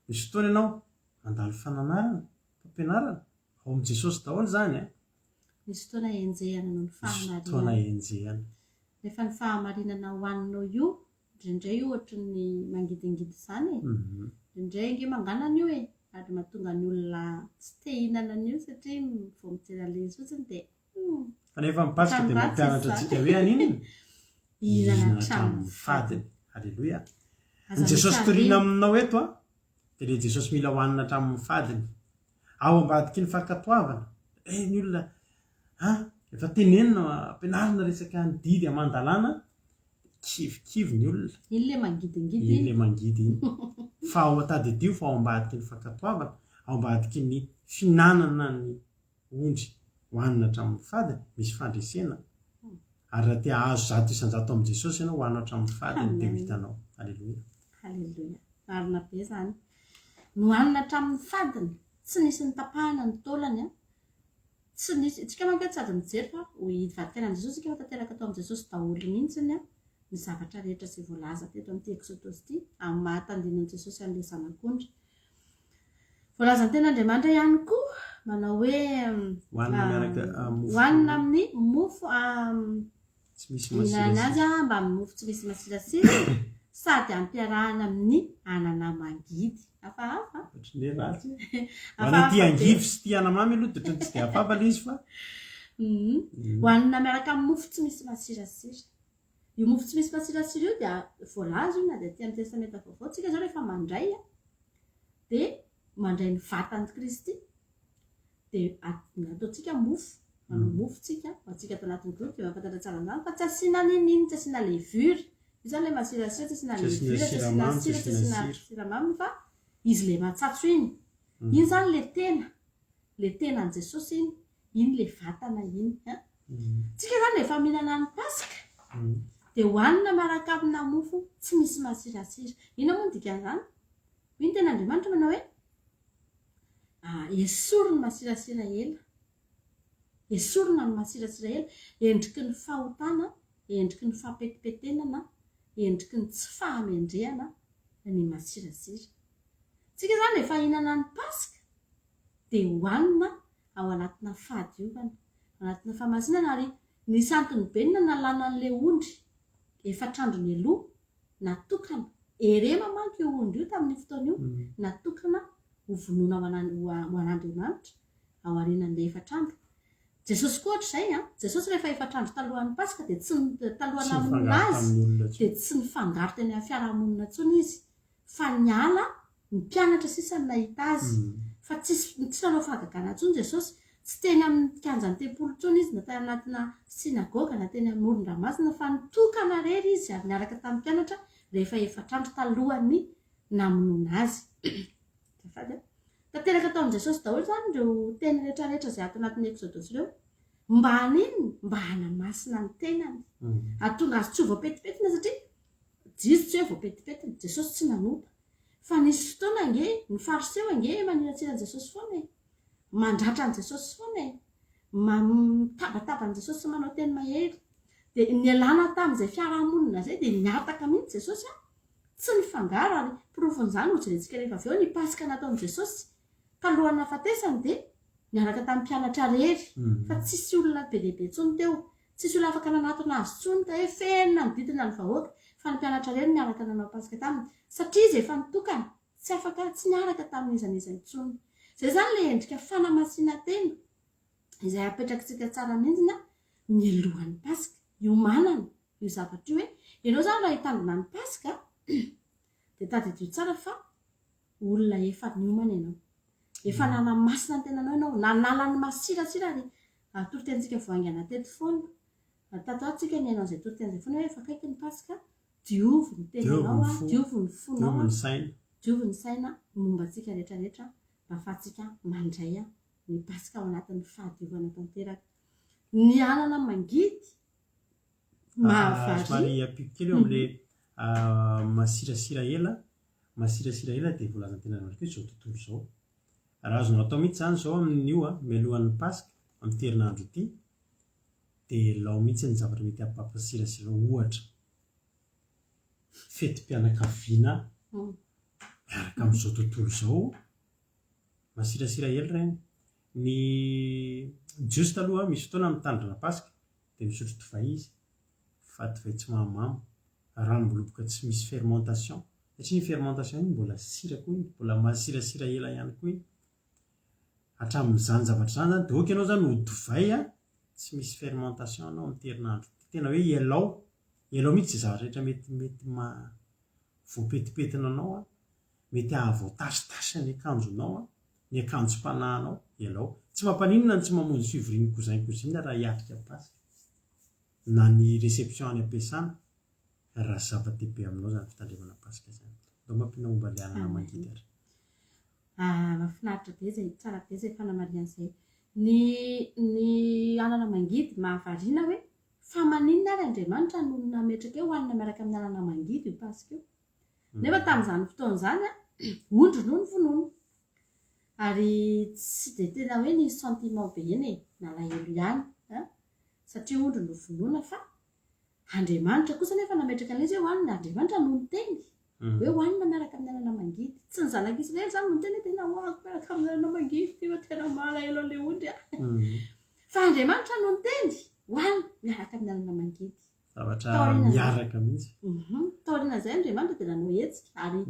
misy fotoana ianao mandalo fananarana fampianarana ao amin'i Jesosy daholo zany misy fotoana enjehana no ny fotoana enjehana rehefa ny fahamarinana hohaninao io indrindray ohatra ny mangidingidy zany indrindray nge manganana io ary mahatonga ny olona tsy te hihinana an'io satria vao mijery fotsiny dia kanefa mipasika dia mampianatra antsika hoe an'inona hihinana hatramin'ny fadiny. Halleloia. Ny Aza Jesosy misy toriana ariana. aminao eto dia le Jesosy mila hohanina hatramin'ny fadiny. Ao ambadiky ny fankatoavana ny olona efa tenenina ampianarina resaka ny didy aman-dalàna, kivikivy ny olona Iny le mangidingidy iny le mangidy iny fa ao atadidio fa ao ambadiky ny fankatoavana, ao ambadiky ny finanana ny ondry hohanina hatramin'ny fadiny misy fandresena. Ary raha tia ahazo zato isan-jato amin'i Jesosy ianao hohanina hatramin'ny fadiny dia ho hitanao. Halleloia. Halleloia. Marina be zany. Ny hohanina hatramin'ny fadiny tsy nisy ny tapahana ny taolany tsy nisy tsika manko tsy azo mijery fa hivadika any amin'i Jesosy fa tanteraka atao amin'i Jesosy daholo mihitsiny ny zavatra rehetra izay voalaza teto amin'ity Exodus ity amin'ny mahatandinan'i Jesosy an'ilay zanak'ondry. Voalaza ny ten'Andriamanitra ihany koa manao hoe Hohanina miaraka hohanina amin'ny mofo tsy misy mihinana azy mba amin'ny mofo tsy misy masirasira sady ampiarahana amin'ny anana mangidy. Hafahafa. Ohatran'ny ratsy. Hoan'ny tia angivy sy tia anamamy aloha dia ohatrany tsy dia hafahafa ilay izy fa hohanina miaraka amin'ny mofo tsy misy masirasira. Io mofo tsy misy masirasira io dia voalaza io na dia aty amin'ny testamenta vaovao tsika zao rehefa mandray dia mandray ny vatan'i Kristy dia ataontsika mofo, manao mofo tsika, atsika ato anatin'ny groupe dia mampatatra tsara izany fa tsy asiana nininy, tsy asiana levure. Io zany ilay masirasira tsy asiana levure, tsy asiana sira, tsy asiana siramamy fa izy ilay matsatso iny. Iny zany ilay tenan'i Jesosy iny ilay vatana iny. Tsika zany rehefa mihinana ny Pasika dia hohanina miaraka amina mofo tsy misy masirasira. Ina moa ny dikan'izany? Iny ten'Andriamanitra manao hoe esorina ny masirasira ela, esorina ny masirasira ela, endriky ny fahotana, endriky ny fampetipetenana, endriky ny tsy fahamendrehana ny masirasira. Tsika zany rehefa hihinana ny Pasika dia hohanina ao anatina fahadiovana, anatina fahamasinana ary ny santony benina nalàna an'ilay ondry efatrandrony aloha natokana erema manko io ondry io tamin'ny fotoana io natokana ho vonoina ho an'Andriamanitra ao aorianan'ilay efatrandro. Jesosy koa ohatr'izay Jesosy rehefa efatrandro talohan'ny Pasika dia tsy talohana hamonina azy dia tsy nifangaro teny amin'ny fiarahamonina intsony izy fa niala ny mpianatra sisa ny nahita azy fa tsy nanao fahagagana intsony Jesosy. Tsy teny amin'ny kianjan'ny tempolo intsony izy na teny anatina sinagoga na teny amin'ny moron-dramasina fa nitokana rery izy ary niaraka tamin'ny mpianatra rehefa efatrandro talohany namonoana azy. Tanteraka taon'i Jesosy daholo zany ireo teny rehetrarehetra izay ato anatin'ny Exodus ireo mba haninona mba hanamasina ny tenany ahatonga azy tsy ho voapetipetina satria jizy tsy hoe voapetipetina Jesosy tsy nanota fa nisy fotoana ange ny fariseo ange maniratsiran'i Jesosy foana mandratra an'i Jesosy foana mitabataba an'i Jesosy sy manao teny mahery dia nialana tamin'izay fiarahamonina izay dia niataka mihitsy Jesosy tsy nifangaro ary porofon'izany ho jerentsika rehefa avy eo ny Pasika nataon'i Jesosy talohany nahafatesany dia niaraka tamin'ny mpianatra rery fa tsisy olona be lehibe intsony teo, tsisy olona afaka nanatona azy intsony ka hoe fenina ny didina ny vahoaka fa ny mpianatra rery niaraka nanao Pasika taminy satria izy efa nitokana tsy afaka tsy niaraka tamin'izan'iza intsony. Izay zany ilay endrika fanamasinana tena izay apetrakitsika tsara mihitsy mialohan'ny Pasika iomanana io zavatra io hoe ianao zany raha hitandrina ny Pasika dia tadidio tsara fa olona efa niomana ianao, efa nanamasina ny tenanao ianao, nanala ny masirasira ary toritentsika voaingana teto foana. Tato atsika niainao izay toriten'izay foana hoe efa akaiky ny Pasika, diovy ny tenanao, diovy ny fonao, diovy ny saina mombantsika rehetrarehetra mba ahafahantsika mandray ny Pasika ao anatin'ny fahadiovana tanteraka. Ny anana mangidy somary ampiko kely eo amin'ilay masirasira ela dia voalazany tena marika izao tontolo izao. Raha azonao atao mihitsy zany izao amin'io mialohan'ny Pasika amin'ny herinandro ity dia lao mihitsy ny zavatra mety hampapasirasira ohatra fetim-pianakaviana miaraka amin'izao tontolo izao masirasira ela ireny. Ny Jiosy taloha misy fotoana mitandrina Pasika dia misotro divay izy fa divay tsy mahamamo ranom-boloboka tsy misy fermentation satria ny fermentation iny mbola sira koa iny mbola masirasira ela ihany koa iny hatramin'izany zavatra zany zany de oka ianao zany hodivay a tsy misy fermentation anao am'terinandro tena hoe elao mihitsy zay zavatra rehetra mety voapetipetina anao a mety ahavoatasitasa ny akanjonao a ny akanjom-panahinao elao tsy mampaninona ny tsy mamonjy fivoriny cousin raha hiatrika paska na ny réception any ampiasana raha zava-dehibe aminao zany fitandremana paska zany dao mampina momba le anana mangidy ary mahafinaritra be zay tsara be zay fanamarian'izay ny anana mangidy mahavariana hoe fa maninona ary Andriamanitra no nametraka eo hoanina miaraka amin'ny anana mangidy io paska io nefa tamin'izany fotoana zany a ondro no ny vonono ary tsy de tena hoe ny sentiment be eny nalahelo ihany satria ondro no vonoana fa Andriamanitra kosa nefa nametraka an'izy hoe hoanina Andriamanitra no niteny hoe hoanina miaraka amin'ny anana mangidy tsy ny zanak'Israely zany no niteny hoe tena hoaniko miaraka amin'ny anana mangidy tena tena malahelo an'ilay ondry fa Andriamanitra no niteny hoanina miaraka amin'ny anana mangidy zavatra miaraka mihitsy taoriana zay Andriamanitra dia nanao hetsika ary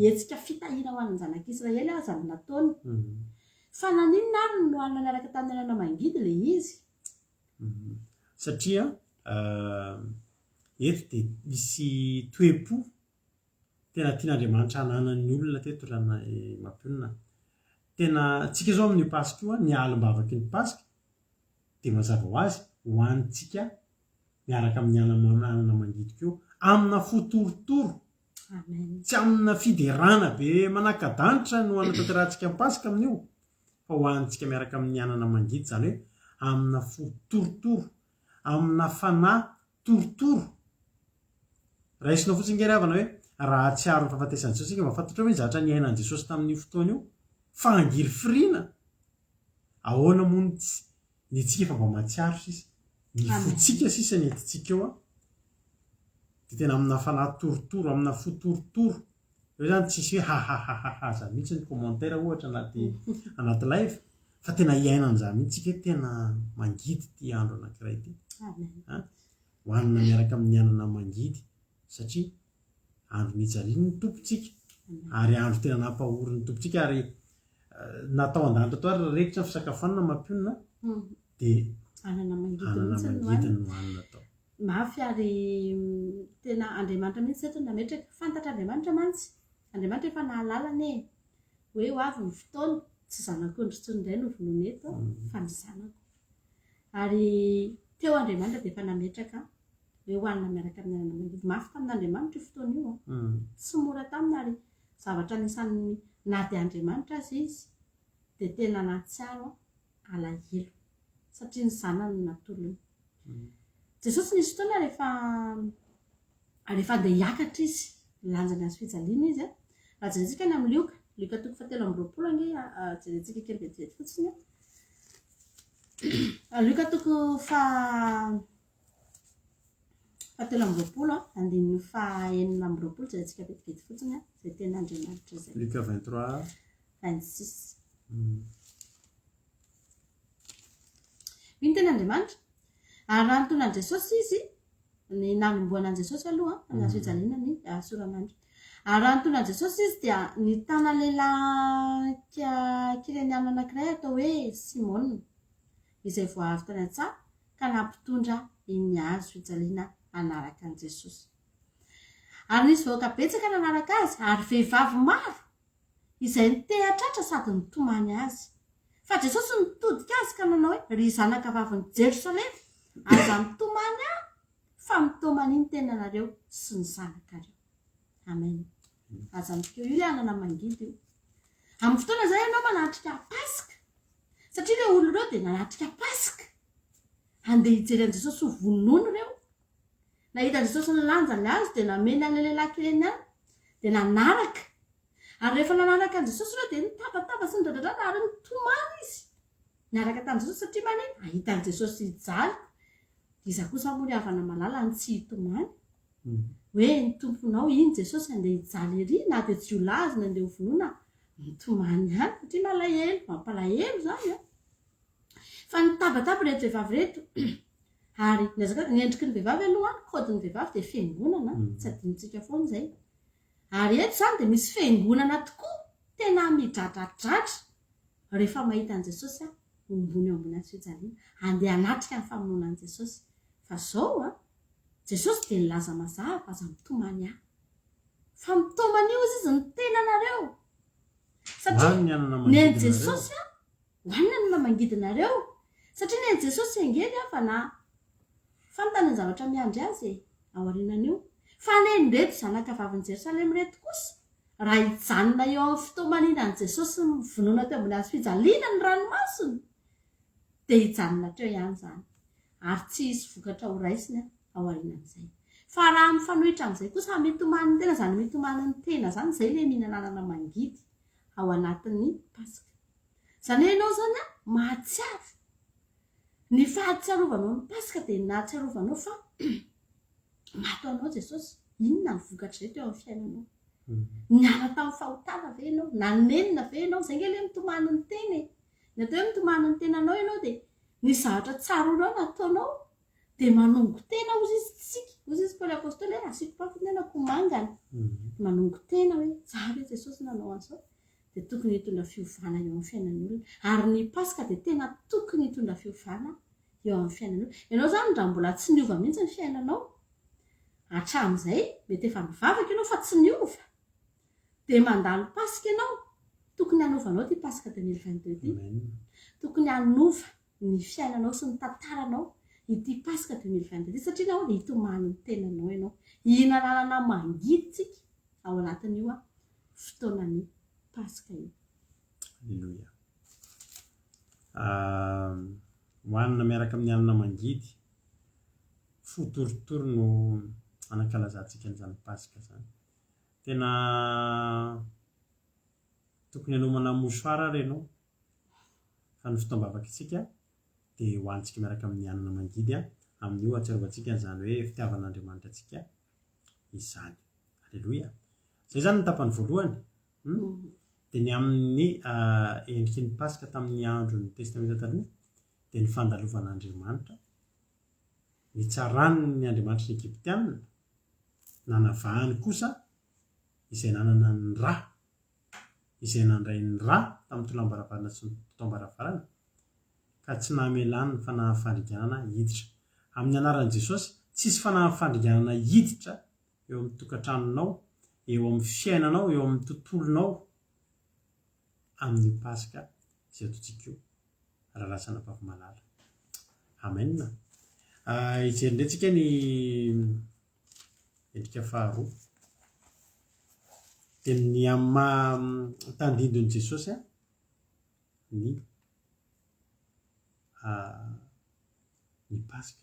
hetsika fitahina ho an'ny zanak'Israely aza no nataony fa naninona ary no hoanina miaraka tamin'ny anana mangidy le izy satria eto dia misy toe-po tena tian'Andriamanitra hananan'ny olona teto rana mampionina tena tsika zao amin'ny paska io a ny alim-bavaky ny paska dia mazava ho azy hoanitsika miaraka amin'ny anana mangidiko io amina fotorotoro tsy amina fiderana be manakadanitra no anatanterantsika ny paska amin'io fa hoanitsika miaraka amin'ny anana mangidy zany hoe amina fotorotoro amina fanahy torotoro raisinao fotsiny ngeravana hoe raha tsiaro ny fahafatesany Jesosy sika mahafantatra hoe zavatra ny ainan'i Jesosy tamin'ny fotoana io fangiry firiana ahoana moa ny tsika fa mba mahatsiaro sisa ny fotsika sisa ny etitsika eo a de tena amina fanahy torotoro amina fotorotoro eo zany tsisy hoe hahahahaha za mihitsy ny commentaire ohatra anaty live fa tena iainana za mihitsy tsika hoe tena mangidy ty andro anankiray ty hoanina miaraka amin'ny anana mangidy satria andro nijaliany ny tompontsika ary andro tena nampahoriny ny tompontsika ary natao an-danitra to ary rekitra ny fisakafoanana mampionina dia anana mangidy no hoanina atao mafy ary tena Andriamanitra mihitsy satria nametraka fantatra Andriamanitra mantsy Andriamanitra efa nahalalana hoe ho avy ny fotoana tsy zanak'ondry tsy indray no vonoana eto fa ny zanako ary teo Andriamanitra dia efa nametraka hoe hoanina miaraka amin'ny anana mangidy mafy tamin'Andriamanitra io fotoana io tsy mora tamina ary zavatra nisan'ny nady Andriamanitra azy izy dia tena natsiaro alahelo satria ny zanany natolony Jesosy nisy fotoana rehefa andeha hiakatra izy lanjany azy fijaliana izy raha jerentsika ny amin'ny Lioka 7:20 ange jerentsika kely vetivety fotsiny Lioka 7:20 andininy 4:20 jerentsika vetivety fotsiny zay tena Andriamanitra zay Luc 23:26 iny tena Andriamanitra ary raha ntonan'i Jesosy izy ny nanomboanan'i Jesosy aloha anazy fijaliana ny soranandro ary raha ntonan'i Jesosy izy dia nitana lehilahy kireniana anankiray atao hoe Simona izay voavy tany an-tsaha ka nampitondra iny azo fijaliana anaraka an'i Jesosy ary nisy vahoaka betsaka nanaraka azy ary vehivavy maro izay nitehatratra sady nitomany azy fa Jesosy nitodika azy ka nanao hoe ry zanaka vavin'i Jerosalema aza mitomany aho fa mitomany iny tena nareo sy ny zanakareo amen aza mikeo io le anana mangidy io amin'ny fotoana zay ianao manatrika paska satria le olo reo dia nanatrika paska andeha hijery an'i Jesosy ho vonono reo nahita Jesosy nilanja ny azy dia namena ny lehilahy kely any dia nanaraka ary rehefa nanaraka an'i Jesosy reo dia nitabataba sy nidradradrana ary nitomany izy niaraka tamin'i Jesosy satria maneny ahitan'i Jesosy hijaly iza kosa moa ry havana malala ny tsy hitomany hoe ny tomponao iny Jesosy andeha hijaly ery na dia tsy ho lazy na andeha ho vonoana nitomany ihany satria malahelo mampalahelo zany fa nitabataba reto vehivavy reto ary ny endriky ny vehivavy aloha kodin'ny vehivavy dia fiangonana tsy adinitsika foana izay ary eto izany dia misy fiangonana tokoa tena midradradratra rehefa mahita an' Jesosy ombony eo ambony fijaliana andeha anatrika ny famonoana an' Jesosy fa zao Jesosy dia nilaza mazava aza mitomany ahy fa mitomany io izy ny tenanareo satria ny an'i Jesosy hoanina ny namangidinareo satria ny an'i Jesosy angely fa na fantany ny zavatra miandry azy aorianan'io fa neny reto zanaka vavin'i Jerosalema reto kosa raha hijanona eo amin'ny fitomanina an' Jesosy mivonoana teo ambony hazo fijaliana ny ranomasina dia hijanona teo ihany izany ary tsy hisy vokatra ho raisiny aorianan'izay fa raha mifanohitra amin'izay kosa mitomany ny tena izany mitomany ny tena izany izay ilay mihinanana mangidy ao anatin'ny Paska izany hoe ianao izany mahatsiaro ny fahatsiarovanao ny Paska dia nahatsiarovanao fa mataonao Jesosy inona ny vokatra reto eo amin'ny fiainanao niala tamin'ny fahotana ve ianao nanenina ve ianao izay ngely hoe mitomany ny tena ny atao hoe mitomany ny tenanao ianao dia ny zavatra tsaronao nataonao dia manongo tena ozy izy tsika ozy izy Paoly apôstôly hoe asiko pafinenako mangana manongo tena hoe tsara hoe Jesosy nanao an'izao dia tokony hitondra fiovana eo amin'ny fiainan'olona ary ny Paska dia tena tokony hitondra fiovana eo amin'ny fiainan'olona ianao izany raha mbola tsy niova mihitsy ny fiainanao hatramin'izay mety efa mivavaka ianao fa tsy niova dia mandalo Paska ianao tokony hanovanao ty Paska 2022 ty tokony hanova ny fiainanao sy ny tantaranao ity Paska 2022 satria ianao dia hitomany ny tenanao ianao hihinanana mangidy tsika ao anatin'io fotoanany Paska io. Alleluia. Hoanina miaraka amin'ny anana mangidy fotorotoro no anakalazantsika an'izany Paska izany tena tokony hanomana mosoara renao fa ny fotoam-bavaka isika dia hoantsika miaraka amin'ny anana mangidy amin'io atsiarovantsika n'izany hoe fitiavan'Andriamanitra antsika izany. Alleluia. Izay izany ny tapany voalohany dia ny amin'ny endriky ny Paska tamin'ny andron'ny testamenta taloha dia ny fandalovan'Andriamanitra nitsarany Andriamanitra ny Egyptianina nanavahany kosa izay nanana ny ra izay nandray ny ra tamin'ny tolam-baravarana sy ny totam-baravarana ka tsy nahamelany ny fanahafandriganana hiditra amin'ny anaran'i Jesosy tsisy fanahafandriganana hiditra eo amin'ny tokantranonao eo amin'ny fiainanao eo amin'ny tontolonao amin'ny Paska izay ataontsika io raha lasana pavimalala. Amen. Hijerindrentsika ny endrika faharoa dia ny amin'ny tandindon'i Jesosy ny Paska.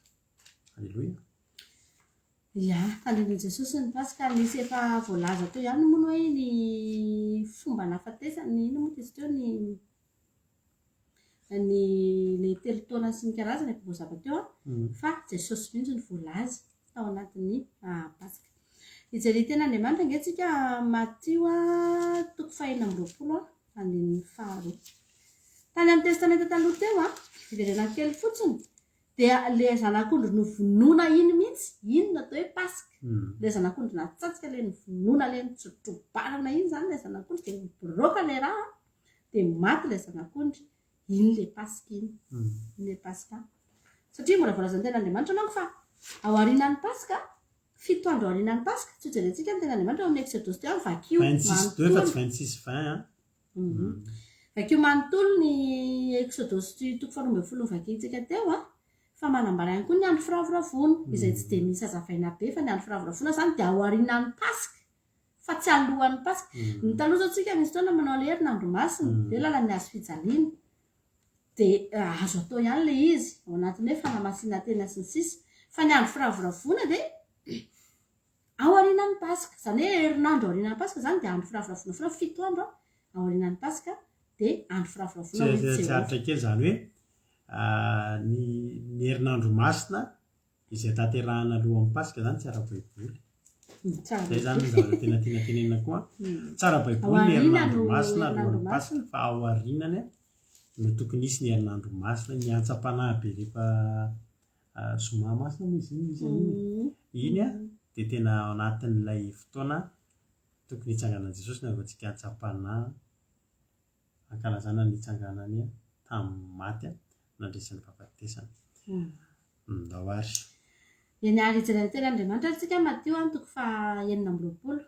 Alleluia. Ia, tandindon'i Jesosy ny Paska nisy efa voalaza teo ihany moa hoe ny fomba nahafatesany ino moa izy teo ny telo taona sy ny karazany efa voazava teo fa Jesosy mihitsy ny voalaza tao anatin'ny Paska. Ijery ten'Andriamanitra angentsika Matio 5:20 andininy faharoa. Tany amin'ny testamenta taloha teo iverena kely fotsiny dia ilay zanak'ondry novonoina iny mihitsy iny natao hoe Paska. Ilay zanak'ondry natsatsika ilay novonoina ilay nitsotrobanana iny izany ilay zanak'ondry dia miboraoka ilay raha dia maty ilay zanak'ondry iny ilay Paska iny ilay Paska satria mbola voalazan'ny ten'Andriamanitra manko fa ao aorianan'ny Paska 7 andro aorianan'ny Paska tsy hojerentsika ny ten'Andriamanitra amin'ny Exodus teo vakio 26:26-20. Vakio manontolo ny Exodus 12 vakitsika teo fa manambara ihany koa ny andro firavoravona izay tsy dia misy hazavaina be fa ny andro firavoravona izany dia ao aorianan'ny Paska fa tsy alohan'ny Paska. Ny taloha antsika misy fotoana manao ilay herinandro masina dia lalan'ny hazo fijaliana dia azo atao ihany ilay izy ao anatin'ny hoe fanamasinana tena sy ny sisa fa ny andro firavoravona dia ao aorianan'ny Paska izany hoe herinandro aorianan'ny Paska izany dia andro firavoravona foana 7 andro ao aorianan'ny Paska dia andro firavoravona tsy aritra kely izany hoe ny herinandro masina izay tanterahana aloha amin'ny Paska izany tsy ara-baiboly. Izay izany ny zavatra tena tenenina koa tsy ara-baiboly ny herinandro masina alohan'ny Paska fa ao aorianany no tokony hisy ny herinandro masina ny antsa-panahy be rehefa zoma masina moa izy iny dia tena ao anatin'ilay fotoana tokony hitsanganan'i Jesosy na vatsika hatsapana ankalazana ny hitsanganany tamin'ny maty nandresan'ny fahafatesana ndao ary eny ary ijanany teny Andriamanitra tsika Matio toko 9:20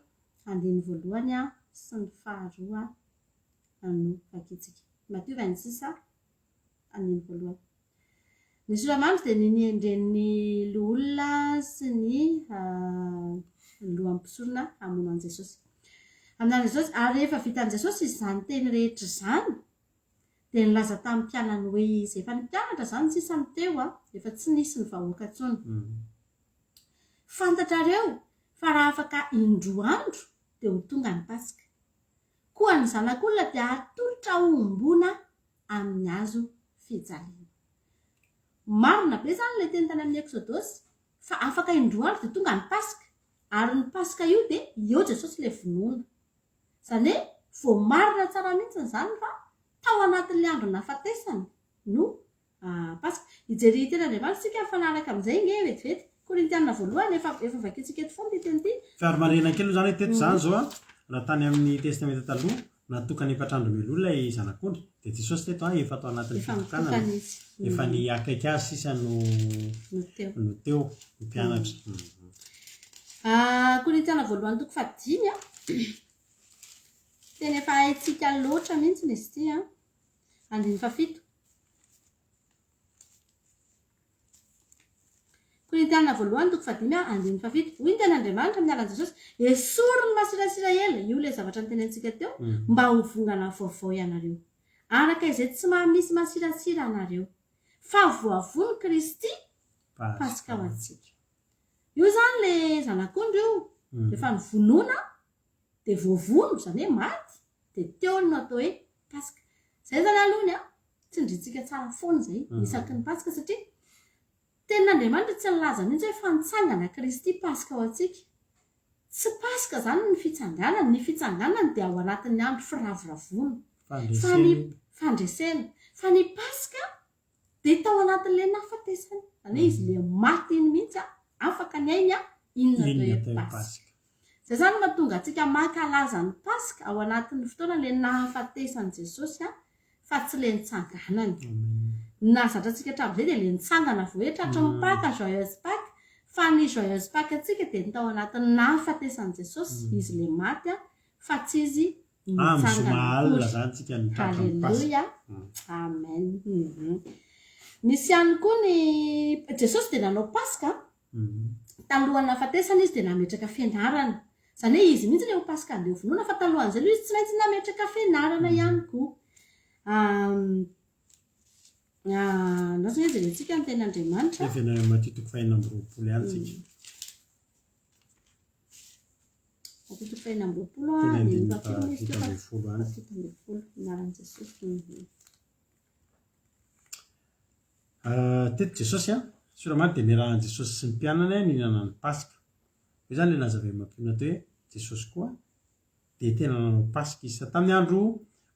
andiny voalohany sy ny 2 ano vakitsika Matio 26 andiny voalohany. Ny soramandry dia niendren'ny loholona sy ny lohampisorona hamono an' Jesosy amin'an' Jesosy ary rehefa vitan' Jesosy izany teny rehetra izany dia nilaza tamin'ny mpianany hoe izy efa nimpianatra izany sisa ny teo efa tsy nisy ny vahoaka intsony. Fantatrareo fa raha afaka indroandro dia ho tonga ny Pasika koa ny zanak'olona dia atolotra ombona amin'ny hazo fijaliana. Marina be zany ilay teny tany amin'ny Eksodosy fa afaka indroandro dia tonga ny Pasika ary ny Pasika io dia eo Jesosy ilay vonoina izany hoe vao marina tsara mihitsy izany fa tao anatin'ilay andro nahafatesana no Pasika. Hijery teny Andriamanitra sika mifanaraka amin'izay nge vetivety Korintiana voalohany efa vakitsika eto foana teny ity fiaromarena kely aloha zany teto zany zao raha tany amin'ny testamenta taloha natokany efatrandro melolona zanak'ondry dia Jesosy teto efa atao anatin'ny fitokanana efa ny akaiky azy sisa no teo mpianatra. Korintiana voalohany toko 9 teny efa haitsika loatra mihitsy izy ity andiny 7 Korintiana voalohany toko 9 andiny 7 hoy ny ten'Andriamanitra amin'ny alan'i Jesosy esory ny masirasira ela io ilay zavatra nitenentsika teo mba ho vongana vaovao ianareo araka izay tsy mahamisy masirasira anareo fa voavony Kristy Pasika ho antsika. Io zany le zanak'ondry io rehefa nivonoana dia voavono izany hoe maty dia teo no atao hoe Pasika. Izay zany alohany tsindrintsika tsara foana izay isaky ny Pasika satria tenin'Andriamanitra tsy nilaza mihitsy hoe fanitsangana Kristy Pasika ho antsika. Tsy Pasika zany ny fitsanganana dia ao anatin'ny andro firavoravona fa ny fandresena fa ny Pasika dia tao anatin'ilay nahafatesana izany hoe izy le maty iny mihitsy afaka ny ainy inona atao hoe Pasika. Izay zany mahatonga antsika mankalaza ny Pasika ao anatin'ny fotoana le nahafatesan'i Jesosy fa tsy le nitsanganany. Nazatra antsika hatramin'izay dia le nitsangana voetra hatry Pâques joyeuse Pâques fa ny joyeuse Pâques antsika dia ny tao anatin'ny nahafatesan'i Jesosy izy le maty fa tsy izy nitsangana kory. Halleluja amen. Misy ihany koa ny Jesosy dia nanao Pasika talohan'ny nahafatesana izy dia nametraka fianarana izany hoe izy mihitsy le ho Pasika andeha ho vonoina fa talohan'izay aloha izy tsy maintsy nametraka fianarana ihany koa. Nasy hoe jerentsika ny ten'Andriamanitra fianarana Matio toko 4:20 ihany tsika Matio toko 4:20 any inaran'i Jesosy. Teto Jesosy soramany dia niarahan'i Jesosy sy ny mpianany nihinana ny Pasika. Io zany le nazavay mampiona teo hoe Jesosy koa dia tena nanao Pasika izy tamin'ny andro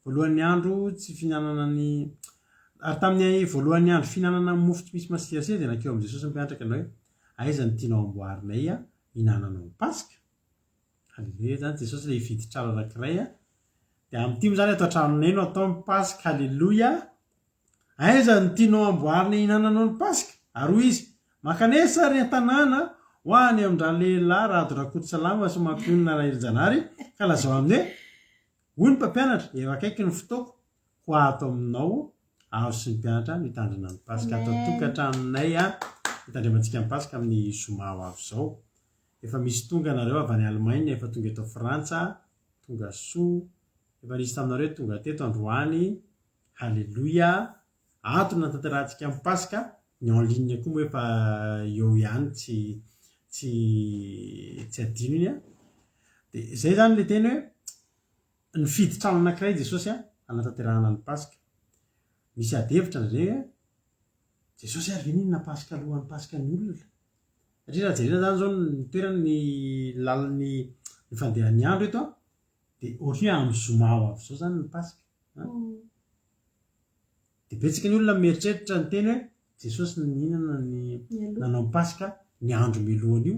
voalohan'ny andro tsy fihinanana ny ary tamin'ny voalohan'ny andro fihinanana mofo tsy misy masirasira dia nakeo amin'i Jesosy ny mpianatra kanao hoe aiza ny tianao amboarinay hihinananao ny Pasika. Halleluja zany Jesosy le hividy trano anankiray dia amin'ity moa zany atao tranonay no atao ny Pasika. Halleluja. Aiza ny tianao amboarina hihinananao ny Pasika ary hoy izy makanesa ry an-tanàna ho any amin'ndrany lehilahy radorakoto salama sy mampionina raha-iry-janary ka lazao aminy hoe hoy ny mpampianatra efa akaiky ny fotoako ho ato aminao aho sy ny mpianatra mitandrina ny Pasika atao tokantranonay mitandriamantsika ny Pasika amin'ny zoma ho avy izao. Efa misy tonga nareo avy any Allemagne efa tonga eto Frantsa tonga soa efa nisy taminareo tonga teto androany. Halleluja. Antony natanterantsika amin'ny Pasika ny en ligne koa moa efa eo ihany tsy adino iny dia izay zany le teny hoe nifidy trano anankiray Jesosy anatanterahana ny Pasika. Misy adevitra ndraindray Jesosy ary veninona Pasika alohan'ny Pasika ny olona satria raha jerena zany zao ny toerana ny lalan'ny fandehan'ny andro eto dia ohatra hoe amin'ny zoma ho avy izao zany ny Pasika. Dia betsaka ny olona mieritreritra ny teny hoe Jesosy nihinana ny nanao ny Pasika ny andro melohana io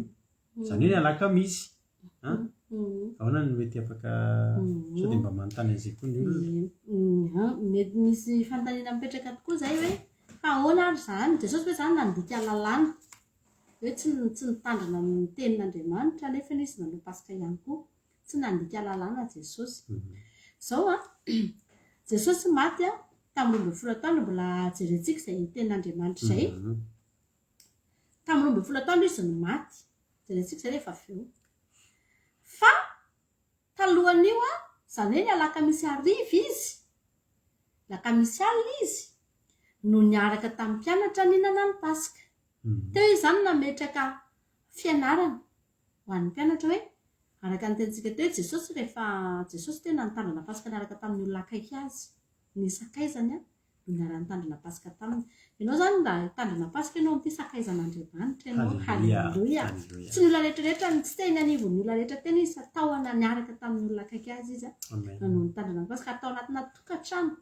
izany hoe ny alakamisy ahoana no mety afaka sao dia mba manontany an'izay koa ny olona mety misy fanontaniana mipetraka tokoa zay hoe fa ahoana ary zany jesosy hoe zany nandika lalàna hoe tsy nitandrina ny tenin'andriamanitra nefa nisy nanao pasika ihany koa tsy nandika lalàna jesosy zao a jesosy maty a tamin'ny 12 taona mbola jerentsika izay tenin'andriamanitra izay tamin'ny 12 taona izy no maty jerentsika izay rehefa avy eo fa talohan'io a zany hoe ny alakamisy ariva izy lakamisy alina izy no niaraka tamin'ny mpianatra ninana ny pasika teo izy zany nametraka fianarana ho an'ny mpianatra hoe araka ny tenitsika teo jesosy rehefa jesosy tena nitandrina pasika niaraka tamin'ny olona akaiky azy ny sakaizany a no niara-nitandrina pasika taminy ianao zany mba tandrina pasika ianao amin'ity sakaizan'andriamanitra ianao halleloia tsy ny olona rehetrarehetra tsy teny anivon'ny olona rehetra tena izy ataona niaraka tamin'ny olona akaiky azy izy a no nitandrina pasika atao anatina tokantrano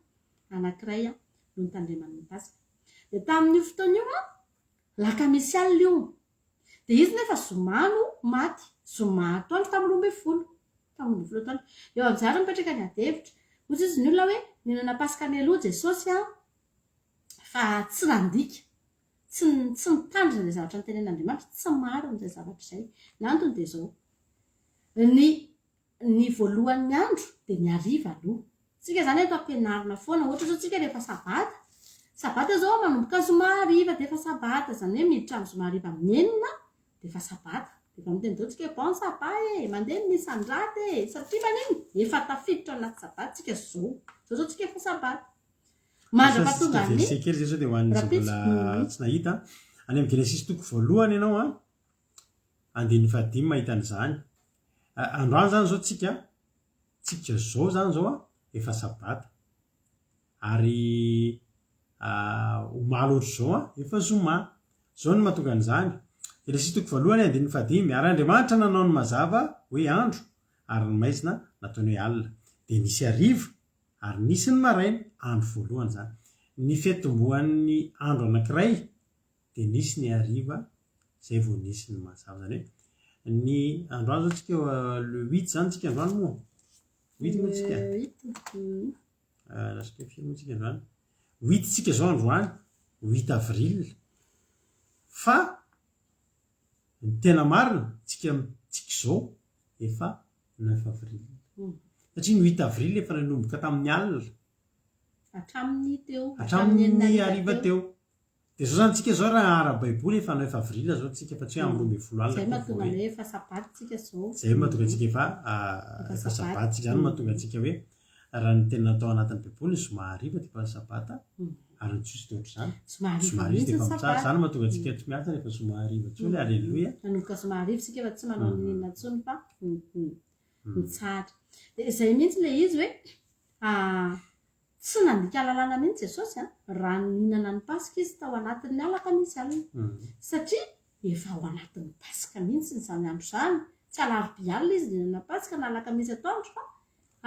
anankiray a no nitandriman'ny pasika dia tamin'io fotoana io a lakamisy alina io dia izy nefa zomano maty zoma taona tamin'ny 12 tamin'ny 12 taona eo amin'izany mipetraka ny adevitra ozy izy ny olona hoe ninana pasika ny aloha jesosy a fa tsy nandika tsy mitandrina izay zavatra ny tenen'andriamanitra tsy maro n'izay zavatra izay nantony dia zao ny voalohan'ny andro dia ny ariva aloha tsika zany eto ampianarina foana ohatra zao tsika rehefa sabata zao manomboka zoma ariva dia efa sabata zany hoe miditra amin'ny zoma ariva menina dia efa sabata dia efa miteny zao tsika bon saba mandeha misandraty satria maniny efa tafiditra anaty sabata tsika zao tsika efa sabata mandra-pahatonga verset kely zay zao dia hoan'izay mbola tsy nahita any amin'ny genesis toko voalohany ianao a andiny fadimy mahita an'izany androany zany zao tsika zao zany zao a efa sabata ary omaly ohatry zao a efa zoma zao ny mahatonga an'izany genesis toko voalohany andiny fadimy ary andriamanitra nanao ny mazava hoe andro ary ny maizina nataony hoe alina dia nisy ariva ary nisy ny maraina andro voalohany zany ny fiatombohan'ny andro anankiray dia nisy ny ariva zay vao nisy ny mazava zany hoe ny androany zao tsika le 8 zany tsika androany moa 8 moa tsika lasika firy moa tsika androany 8 tsika zao androany 8 avril fa ny tena marina tsika zao efa 9 avril satria ny 8 avril efa nanomboka tamin'ny alina hatramin'ny ariva teo dia zao zany tsika zao raha ara-baiboly efa 9 avril zao tsika fa tsy hoe amin'ny 12 alina zay mahatonga efa sabaty tsika zao zay mahatonga antsika efa sabaty tsika zany mahatonga antsika hoe raha ny tena natao anatin'ny baiboly zoma ariva dia efa sabata ary ny tsosy teotra zany zoma ariva dia efa mitsara zany mahatonga antsika tsy miasa rehefa zoma ariva tsony alleloia nanomboka zoma ariva tsika efa tsy manao ninona tsony fa mitsara dia izay mihitsy le izy hoe tsy nandika lalàna mihitsy jesosy raha ninana ny pasika izy tao anatin'ny alakamisy alina satria efa ao anatin'ny pasika mihitsy nyzany andro zany tsy alarobia alina izy ninana pasika na alakamisy atoandro fa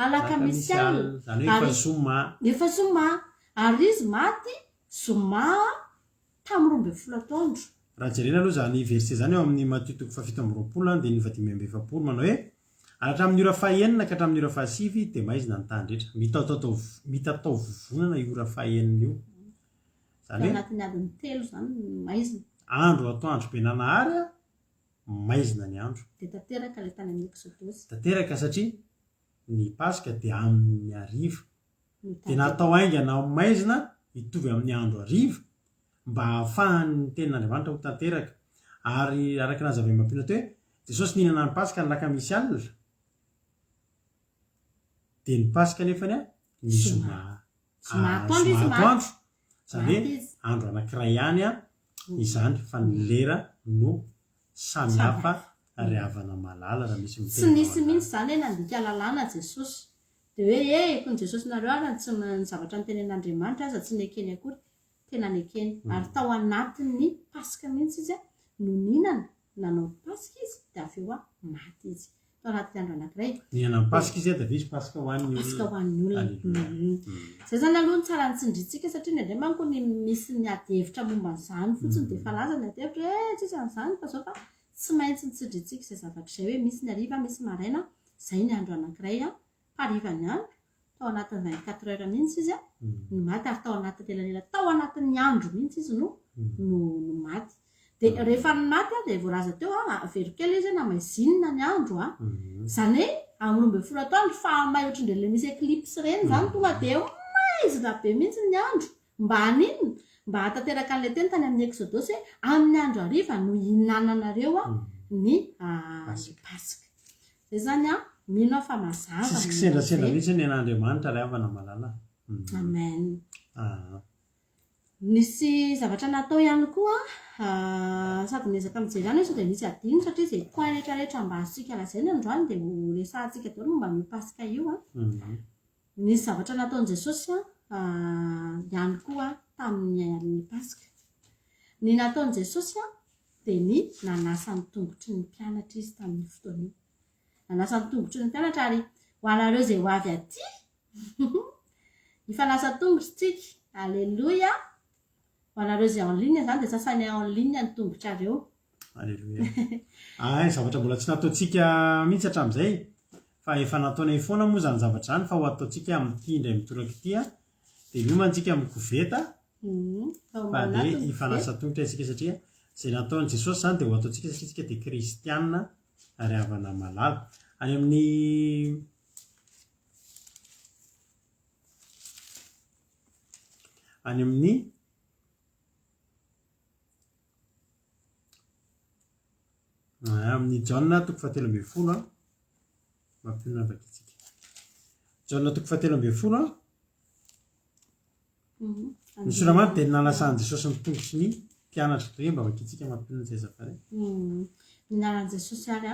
alakamisy alina zany hoe efa zoma ary izy maty zoma tamin'ny 12 taondro raha jerena aloha zany verset zany eo amin'ny Matthieu toko 7:20 dia ny 5:20 manao hoe hatramin'ny ora fahaenina ka hatramin'ny ora fahasivy dia maizina ny tany rehetra mitatao vovonana io ora fahaenina io zany hoe anatin'ny adiny telo zany maizina andro atoandro be nanahary a maizina ny andro dia tanteraka ilay tany amin'ny Exodus tanteraka satria ny pasika dia amin'ny ariva dia natao aingana maizina hitovy amin'ny andro ariva mba hahafahan'ny tenin'andriamanitra ho tanteraka ary araka nazavay mampilato hoe jesosy nihinana ny pasika ny lakamisy alina dia ny pasika nefany a ny zoma atoandro zany hoe andro anankiray ihany a izany fa ny lera no samy hafa ary havana malala raha misy tsy nisy mihitsy zany hoe nandika lalàna jesosy dia hoe ekony jesosy nareo ary tsy ny zavatra ny tenen'andriamanitra aza tsy nekeny akory tena nekeny ary tao anatin'ny pasika mihitsy izy a no ninana nanao pasika izy dia avy eo a maty izy tao anatin'ny andro anankiray ninana ny pasika izy dia visy pasika hoan'ny olona zay zany aloha ny tsara ny tsindritsika satria ny indray manko ny misy ny adihevitra momba n'izany fotsiny dia efa laza ny adihevitra tsisy an'izany fa zao fa tsy maintsy nitsidritsika izay zavatra izay hoe misy ny hariva misy maraina, izay ny andro anankiray a hariva ny andro tao anatin'ny 24 heures mihitsy izy a no maty, ary tao anatin'ny elalela tao anatin'ny andro mihitsy izy no maty. Dia rehefa ny maty a dia voalaza teo a avero kely izy na maizinina ny andro a, izany hoe amin'ny 12 atoandro fa may ohatr'indray le misy eclipse ireny zany tonga dia maizina be mihitsy ny andro mba haninona mba hatateraka an'ilay teny tany amin'ny exodus hoe amin'ny andro hariva no hinananareo a ny pasika. Zay zany a mino aho fa mazava tsisy kisendrasendra mihitsy ny an'Andriamanitra ilay avana malala. Amen. Nisy zavatra natao ihany koa sady niezaka mijery ihany sao dia misy adino satria izay point rehetrarehetra mba asika lazaina androany dia ho resahantsika daholo momba ny pasika io a. Nisy zavatra nataon'i Jesosy a ihany koa tamin'ny pasika. Ny nataon'i Jesosy a dia ny nanasa ny tongotry ny mpianatra izy tamin'ny fotoana io. Nanasa ny tongotry ny mpianatra ary ho anareo izay ho avy aty hifanasa tongotry tsika. Alleluia. Ho anareo izay en ligne zany dia sasany en ligne ny tongotrareo. Alleluia. Zavatra mbola tsy nataontsika mihitsy hatramin'izay fa efa nataonay foana moa zany zavatra zany fa ho ataontsika amin'ity indray mitoraka ity a dia miomantsika amin'ny koveta fa dia hifanasa tongotra isika satria izay nataon'i Jesosy zany dia ho ataontsika satria isika dia kristianina ary havana malala. Any amin'ny Jaona 7:20 mampinona vakitsika. Jaona 7:20 ny soramamy dia nanasan'i Jesosy ny tongotry ny mpianatra toy hoe mba vakitsika mampinona izay zafare. Nanan'i Jesosy ary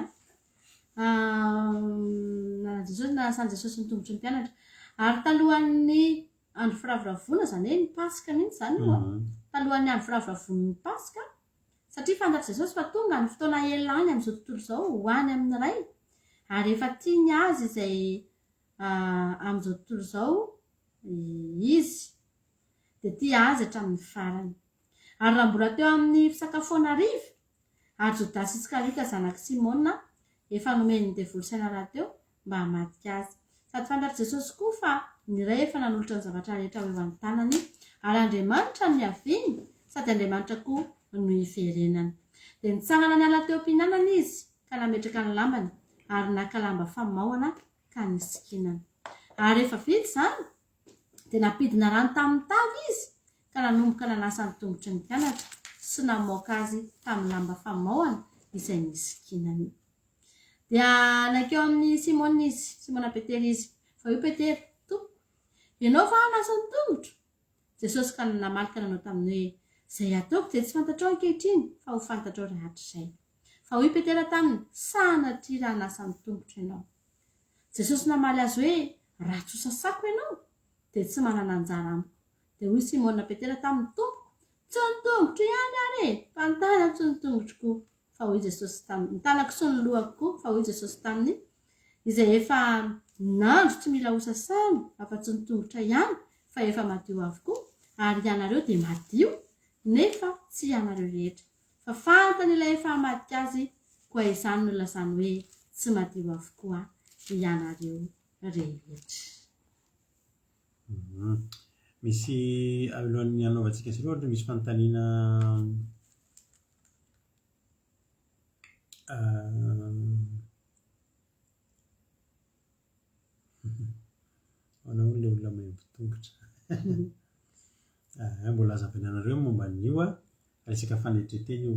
nanasan'i Jesosy ny tongotry ny mpianatra ary talohan'ny andro firavoravona izany hoe ny pasika mihitsy izany io talohan'ny andro firavoravon'ny pasika satria fantatr' Jesosy fa tonga ny fotoana elany amin'izao tontolo izao ho any amin'ny ray ary efa tiany azy izay amin'izao tontolo izao izy dia tia azy hatramin'ny farany. Ary raha mbola teo amin'ny fisakafoana hariva ary Jodasy Iskariote zanak'i Simona efa nomeny ny devoly saina rahateo mba hamadika azy. Sady fantatr' Jesosy koa fa ny ray efa nanolotra ny zavatra rehetra ho eo amin'ny tanany ary Andriamanitra no niaviny sady Andriamanitra koa no iverenany. Dia nitsangana ny ala teo am-pihinanana izy ka nametraka ny lambany ary naka lamba famahoana ka nisikinana. Ary rehefa vita izany dia nampidina rano tamin'ny tavy izy ka nanomboka nanasa ny tongotry ny mpianatra sy namoaka azy tamin'ny lamba famahoana izay nisikinany. Dia nakeo amin'ny Simona Petera izy fa io Petera tompo ianao fa nasa ny tongotro. Jesosy ka namalika nanao taminy hoe izay ataoko dia tsy fantatrao ankehitriny fa ho fantatrao rehetra izay. Fa hoy Petera taminy sanatria raha nasa ny tongotro ianao. Jesosy namaly azy hoe raha tsy ho sasako ianao dia tsy manana anjara amiko. Dia hoy Simona Petera taminy tompo tsy ny tongotro ihany ary fa ny tanako sy ny tongotroko. Fa hoy Jesosy taminy ny tanako sy ny lohako koa. Fa hoy Jesosy taminy izay efa nandro tsy mila ho sasana afa-tsy ny tongotra ihany fa efa madio avokoa ary ianareo dia madio nefa tsy ianareo rehetra fa fantany ilay efa hamadika azy koa izany no lazany hoe tsy madio avokoa ianareo rehetra. Misy alohan'ny anaovantsika sy ohatra misy fanontaniana anao ilay olona maimbo tongotra mbola azavana anareo momba n'io a resaka fanetreteny io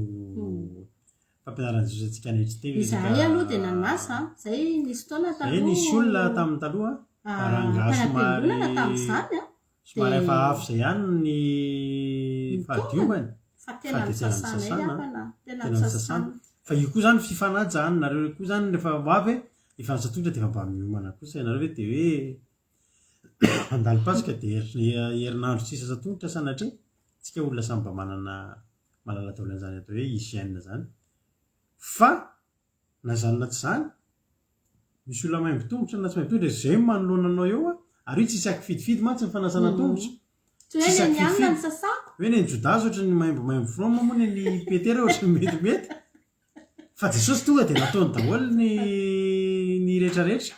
fampianaran'ny Jesosy antsika anetry teny izahay aloha dia nanasa izay nisy fotoana taloha nisy olona tamin'ny taloha mpanam-piangonana tamin'izany somary efa afo izay ihany ny fahadiovany fa tena ny sasana tena ny sasana. Fa io koa zany fifanajany nareo koa zany rehefa avy efa nisatonitra dia efa mba miomana kosa ianareo hoe dia hoe andalo pasika dia herinandro tsisy satonitra sanatria tsika olona samy mba manana malala taolan'izany atao hoe hygiène zany fa na zany na tsy zany misy olona maimbo tongotra na tsy maimbo tongotra izay manoloananao eo ary io tsisy akifidifidy mantsy ny fanasana tongotra tsy hoe ny anona ny sasako hoe ny Jodasy ohatra ny maimbo froma moa ny Petera ohatra ny metimety fa jesosy tonga dia nataony daholo ny rehetrarehetra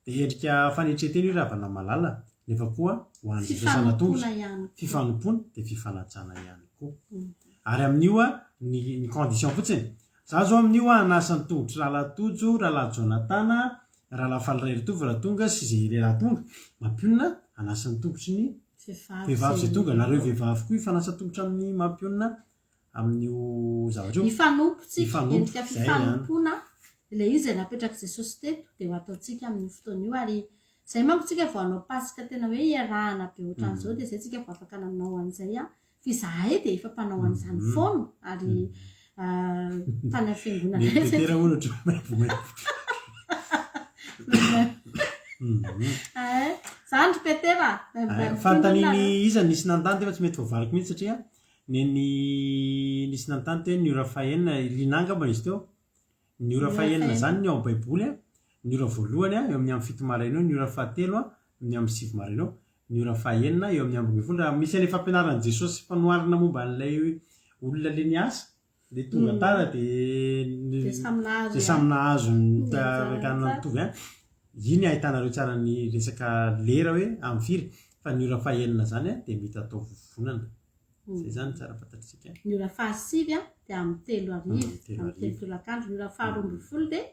dia endrika fanetreteny io ravana malala nefa koa ho an'ny jesosy tongotra fifanompona dia fifanajana ihany koa ary amin'io a ny condition fotsiny za zao amin'io a anasan'ny tongotry rahalatojo rahalahy jonatana rahalahy falirairytovy raha tonga sy zay lehilahy tonga mampionina anasan'ny tongotry ny vehivavy zay tonga nareo vehivavy koa ifanasa tongotra amin'ny mampionina amin'io zavatra io ifanompotsika endrika fifanompona ilay izy zay napetraka jesosy teto dia ho ataontsika amin'ny fotoana io ary zay manko tsika vao hanao pasika tena hoe iarahana be ohatran'izao dia zay tsika vao afaka nanao an'izay a fi zahay dia efa mpanao an'izany foana ary tany afiangonana zany ry petera fantaniny izany nisy nantany tefa tsy mety voavariko mihitsy satria nisy nantany teo ny ora fahenina linangamba izy teo ny ora fahenina zany ny ao amin'ny baiboly a ny ora voalohany a eo amin'ny amin'ny fito maraina eo ny ora fahatelo a ny amin'ny sivy maraina eo ny ora fahenina eo amin'ny ambiny folo raha misy any fampianaran'i jesosy fanoharina momba an'ilay olona le ny asa dia tonga tara dia samy nahazo ntakanana mitovy a iny ahitanareo tsara ny resaka lera hoe amin'ny firy fa ny ora fahenina zany a dia mety atao vovonana zay zany tsara fantatritsika ny ora fahasivy a dia amin'ny 3 arivo amin'ny 3 tolakandro ny ora faharoa folo dia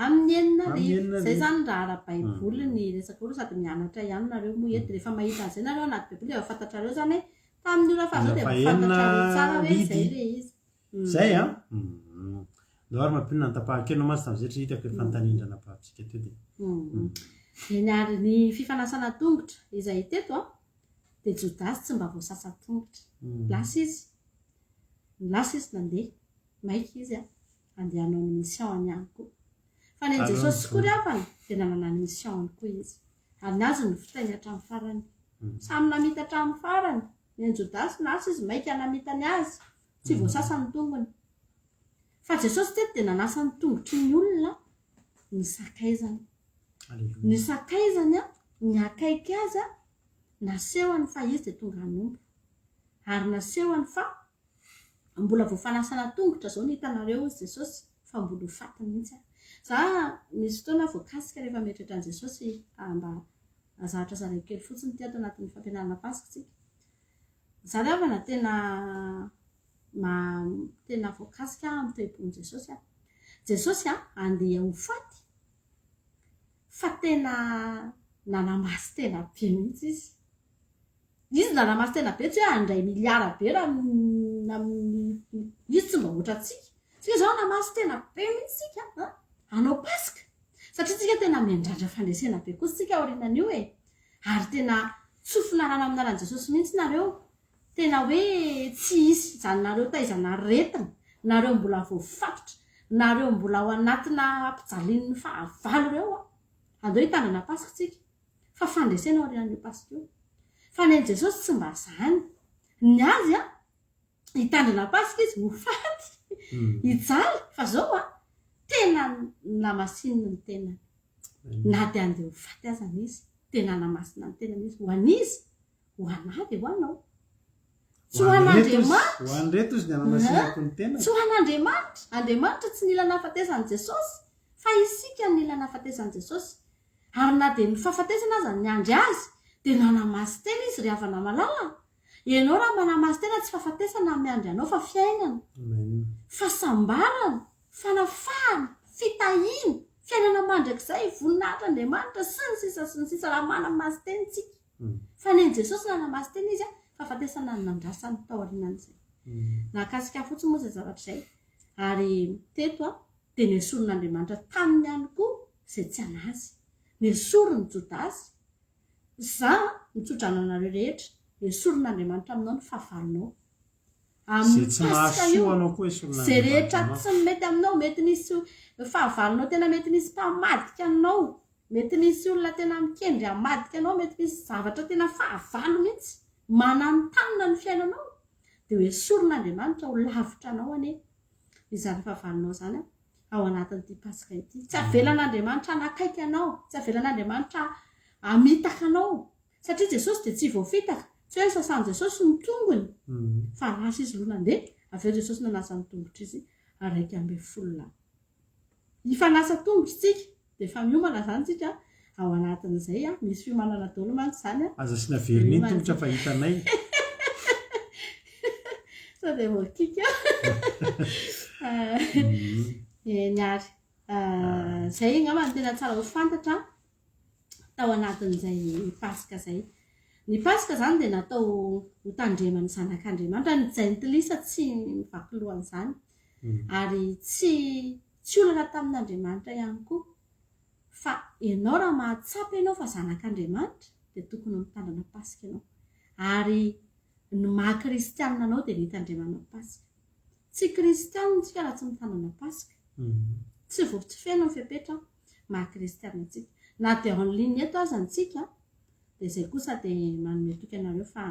amin'ny 9 arivo zay zany raha ara-baiboly ny resaka olo sady mianatra ihany nareo moa eto rehefa mahita an'izay nareo anaty baiboly efa fantatrareo zany hoe tamin'ny ora fahazao dia fantatrareo tsara hoe zay le izy zay a ary mampionina nytapahakeno mazy tamin'izay tsy hitako fantanindra napahantsika teo dia eny ary ny fifanasana tongotra izay teto a dia jodasy tsy mba voasasa tongotra lasa izy nandeha maika izy a andeha hanao ny mission ihany koa fa ny jesosy kory afany dia nanana ny mission any koa izy ary ny azy ny fitainy hatramin'ny farany samy namita hatramin'ny farany ny jodasy lasa izy maika namitany azy tsy voasasa ny tongony fa jesosy teto dia nanasa ny tongotry ny olona ny sakaizany a ny akaiky azy a nasehoany fa izy dia tonga hanompo ary nasehoany fa mbola voafanasana tongotra zao ny hitanareo izy jesosy fa mbola ho fatiny mihitsy a za misy fotoana voakasika rehefa mieritreritra an' jesosy mba azahatra zarakely fotsiny ty ato anatin'ny fampianarana pasika tsika za rehavana tena voakasika amin'ny toebony jesosy a andeha ho faty fa tena nanamasy tena be mihitsy izy nanamasy tena be tsy hoe andray miliara be raha izy tsy mba ohatra tsika zao namasy tena be mihitsy tsika anao pasika satria tsika tena miandrandra fandresena be kosa tsika aorinan'io ary tena tsofina rano aminaran'i jesosy mihitsy nareo tena hoe tsy isy zany nareo taizana retina nareo mbola voafatotra nareo mbola ao anatina ampijalin'ny fahavalo reo andeo hitandrana pasika tsika fa fandresena aorinan'io pasika io fa ny jesosy tsy mba zany ny azy a hitandrana pasika izy hofaty hijaly fa zao tena namasininy ny tenany na dia andeha hofaty azany izy tena namasina ny tenany izy ho an'izy ho anavy ho anao tsy ho an'andriamanitra tsy nila nahafatesany jesosy fa isika nila nahafatesany jesosy ary na dia ny fahafatesana azany ny andry azy dia nanamasy tena izy ry havana malala ianao raha manamasy tena tsy fahafatesana miandry anao fa fiainana fahasambarana fanafahana fitahina fiainana mandrakizay voninahitran'andriamanitra sy ny sisa raha manamasy tena tsika fa ny jesosy nanamasy tena izy a fahafatesana ny nandrasany taorinan'izay nakasika fotsiny moa zay zavatra izay ary teto dia nesoron'andriamanitra taminy ihany koa izay tsy anazy nesorony jodasy za mitsodrana anareo rehetra nesoron'andriamanitra aminao ny fahavalonao zay tsy mahasoanao koa zay rehetra tsy mety aminao mety nisy fahavalonao tena mety nisy mpamadika anao mety nisy olona tena mikendry amadika anao mety misy zavatra tena fahavalo mihitsy mananotanina ny fiainanao dia hoe soron'andriamanitra ho lavitra anao ane izany fahavalonao zany ao anatin'ity pasika ity tsy avelan'andriamanitra anakaiky anao tsy avelan'andriamanitra amitaka anao satria jesosy dia tsy voafitaka tsy hoe sasan'i jesosy ny tongony fa lasa izy loha nandeha aveo jesosy nanasa ny tongotra izy 9 ifanasa tongotra tsika dia efa miomana zany tsika ao anatin'izay misy fiomanana daholo mantsy zany aza sina veriny iny tongotra fa hitanay sao dia voakika niary zay angamba ny tena tsara ho fantatra tao anatin'izay pasika zay. Ny pasika zany dia natao ho tandremany zanak'Andriamanitra ny jaintilisa tsy mivaky lohan'izany ary tsy olana tamin'Andriamanitra ihany koa fa ianao raha mahatsapa ianao fa zanak'Andriamanitra dia tokony mitandrina pasika ianao ary ny maha-kristianina anao dia mitandremanao pasika. Tsy kristianina tsika raha tsy mitandrina pasika, tsy tsy feno ny fepetra maha-kristianina tsika na dia en ligne eto aza tsika dia izay kosa dia manome toky anareo fa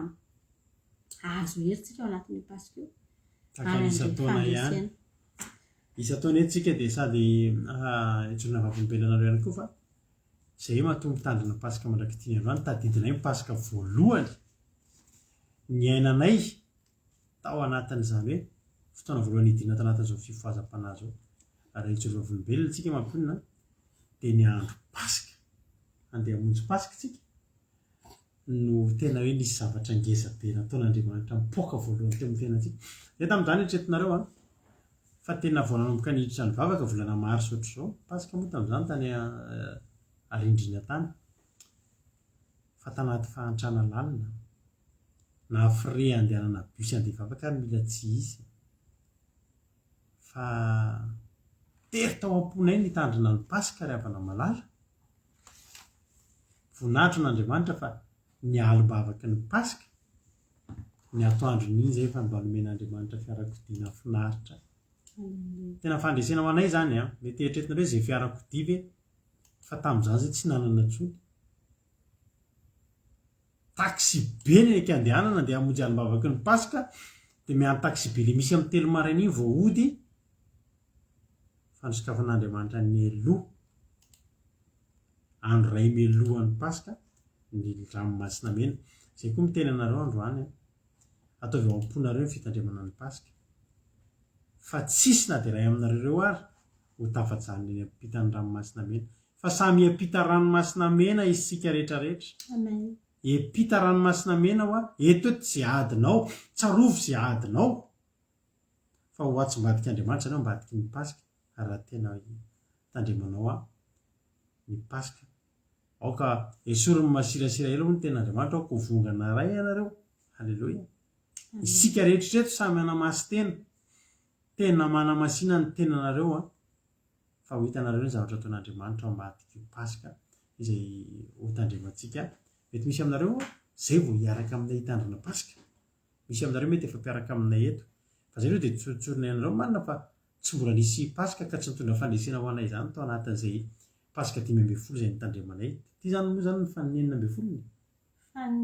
azo herintsika ao anatin'ny pasika io ary isa-taona ihany isa-taona etsika dia sady itsona vavimbelonareo ihany koa fa zay mahatonga mitandrina pasika mandraky tiany androany tadidinay ny pasika voalohany ny ainanay tao anatin'izany hoe fotoana voalohany hidina tao anatin'izao fifoazam-panahy zao ary itsona vavimbelona tsika mamponina dia ny andro pasika andeha hamonjy pasika tsika no tena hoe nisy zavatra ngeza be nataon'Andriamanitra mipoaka voalohany teo amin'ny fiainantsika. Dia tamin'izany eritreretinareo fa tena vao nanomboka niditra ny vavaka volana mars ohatr'izao pasika moa tamin'izany tany arindrina tany fa tanaty fahantrana lalina na fre andehanana bus andeha vavaka ary mila tsy izy fa tery tao am-ponay nitandrina ny pasika ry havana malala voninahitro n'Andriamanitra fa ny alim-bavaky ny pasika ny atoandron'iny zay fa mba nomen'Andriamanitra fiarakodiana finaritra tena fandresena ho anay zany mety eritreretina hoe zay fiarakodia ve fa tamin'izany zay tsy nanana tsony taxi be ny eka andehanana dia hamonjy alim-bavaky ny pasika dia miany taxi be le misy amin'ny telo maraina iny vao ody fandroskafan'Andriamanitra ny eloha andro ray melohan'ny pasika ny ranomasina mena zay koa miteny anareo androany ataovy ao am-ponareo ny fitandremana ny pasika fa tsisy na dia ray aminareo ireo ary ho tafajanony eny ampitany ranomasina mena fa samy epita ranomasina mena isika rehetrarehetra epita ranomasina mena ho eto tsy adinao tsarovy zay adinao fa ho atsy-mbadika Andriamanitra anao mbadiky ny pasika ary raha tena tandremanao ny pasika aoka esoriny masirasira elo ny tena Andriamanitra aoka ho vongana ray ianareo halleloia isika rehetrarehetra samy anamasy tena manamasina ny tenanareo fa ho hitanareo ny zavatra ataon'Andriamanitra ao ambadika io pasika izay ho tandremantsika mety misy aminareo zay vao hiaraka aminay hitandrina pasika misy aminareo mety efa mpiaraka aminay eto fa zay reo dia tsorotsorona ianareo marina fa tsy mbola nisy pasika ka tsy nitondra fandresena ho anay zany tao anatin'izay pasika 5 zay nitandremanay ty zany moa zany ny faninenina 9 fa ny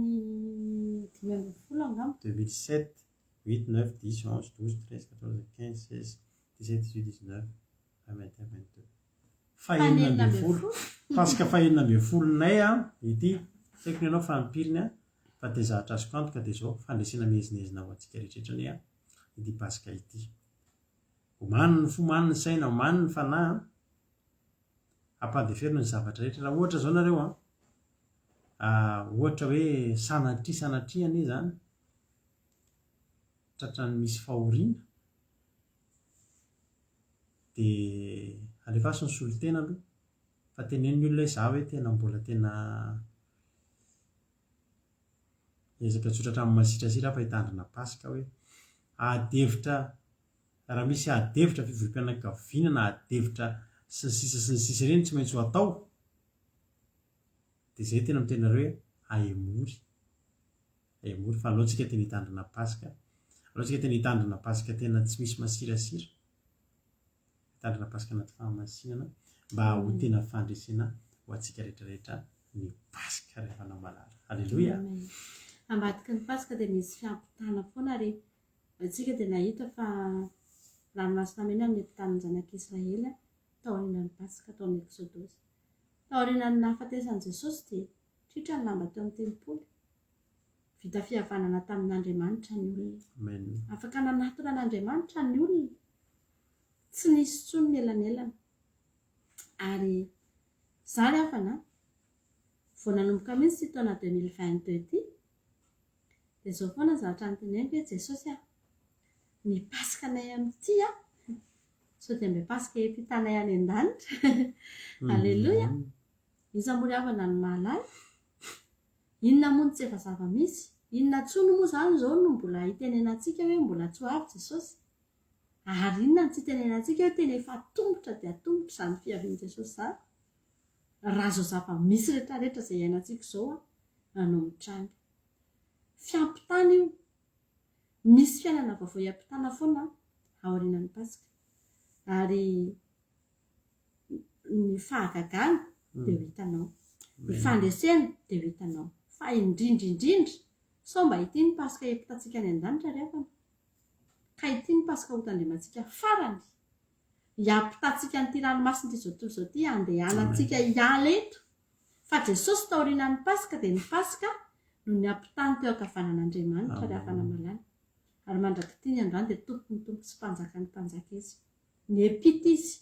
5 angamba 2007 8 9 10 11 12 13 14 15 16 17 18 19 21 22 fahenina 10 pasika fahenina 10 nay ity saiko ny ianao fanampiriny fa dia zahatra azo kantoka dia zao fandresena mihezinezina ho antsika rehetrarehetra ny ity pasika ity omaniny fomaniny saina omaniny fanahy ampadeferina ny zavatra rehetra raha ohatra zao nareo ohatra hoe sanatriane zany tratrany misy fahoriana dia alefaso ny solotena aloha fa teneniny olona za hoe tena mbola tena ezaka tsotratra amin'ny masirasira fa hitandrina pasika hoe adevitra raha misy adevitra fivorim-pianakaviana na adevitra sy ny sisa ireny tsy maintsy ho atao dia zay tena mitenareo hoe ahemory fa alohantsika tena hitandrina pasika alohantsika tena hitandrina pasika tena tsy misy masirasira hitandrina pasika anaty fahamasinana mba ho tena fandresena ho antsika rehetrarehetra ny pasika rehefa namalala halleloia ambadiky ny pasika dia misy fiampitana foana ary antsika dia nahita fa ranomasina mena nepitanin'ny zanak'Israely taorian'ny pasika taon'ny Exodosy taorian'ny nahafatesan'i Jesosy dia tritra ny lamba teo amin'ny tempolo vita fihavanana tamin'Andriamanitra ny olona afaka nanatona n'Andriamanitra ny olona tsy nisy tsony melanelana ary zary afana vao nanomboka mihitsy ty taona 2022 ty dia zao foana zavatra nyteneniko hoe Jesosy ny pasika anay amin'ity so dia mbe pasika empitanay any an-danitra alleloia iza moa ry havana ny mahalala inona moa tsy efa zava-misy inona tsony moa zany zao no mbola hitenenantsika hoe mbola tsy ho avy Jesosy ary inona ny tsy hitenenantsika hoe tena efa tombotra dia tombotra izany fiavian'i Jesosy zany raha zao zava-misy rehetrarehetra izay iainantsika zao anao mitrany fiampitana io misy fiainana vaovao iampitana foana aorianan'ny pasika ary ny fahagagana dia ho hitanao ny fandresena dia ho hitanao fa indrindrindrindra so mba ity ny pasika empitantsika any an-danitra rehefa ka ity ny pasika ho tandremantsika farany hiampitantsika nyity ranomasina ty zao tontolo zao ty andehanantsika hiala eto fa Jesosy taorianan'ny pasika dia ny pasika no ny ampitany teo ankavanan'Andriamanitra ry havana malala ary mandraky ty ny androany dia tompo ny tompo sy mpanjaka ny mpanjaka izy ny epita izy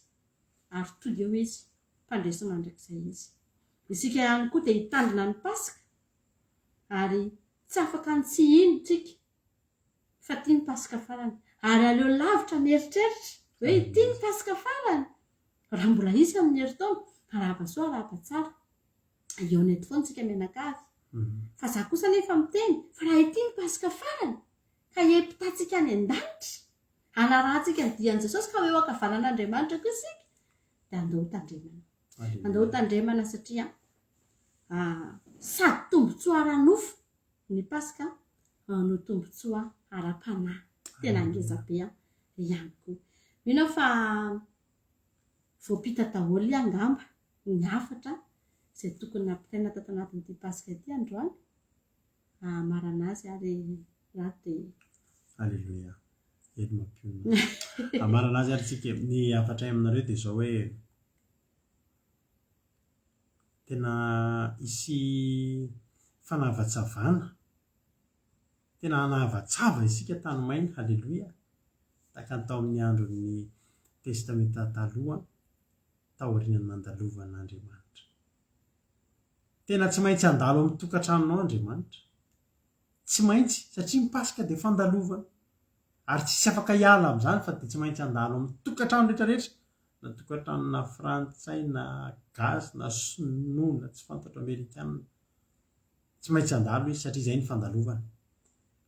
ary tonga eo izy mpandresy mandrakizay izy isika ihany koa dia hitandrina ny pasika ary tsy afaka ny tsy ino tsika fa tia ny pasika farany ary aleo lavitra mieritreritra hoe ity ny pasika farany raha mbola isy amin'ny heritaona arahabasoa arahabatsara eo nety foana tsika mianakavy fa za kosa nefa miteny fa raha ity ny pasika farany ka empitantsika any an-danitra anarahantsika ny dian'i Jesosy ka eo ankavanan'Andriamanitra koa isika dia andao tandremana satria sady tombotsoa ara-nofo ny pasika no tombotsoa ara-panahy tena ngezabe ihany koa mino fa voapita daholo angamba ny hafatra izay tokony ampitaina tato anatin'ity pasika ity androany marana azy ary raha dia alleluia edy mampiona amarana azy ary tsika ny hafatra aminareo dia zao hoe tena isy fanavatsavana tena hanavatsava isika tany maina halleloia tahaka ny tao amin'ny andron'ny testamenta taloha taorian'ny mandalovan'Andriamanitra tena tsy maintsy handalo amin'ny tokantranonao Andriamanitra tsy maintsy satria mipasika dia fandalovana ary tsisy afaka hiala amin'izany fa dia tsy maintsy handalo amin'ny tokantrano rehetrarehetra na tokantranona frantsay na gasy na sinoa tsy fantatro amerikanina tsy maintsy handalo izy satria izay ny fandalovana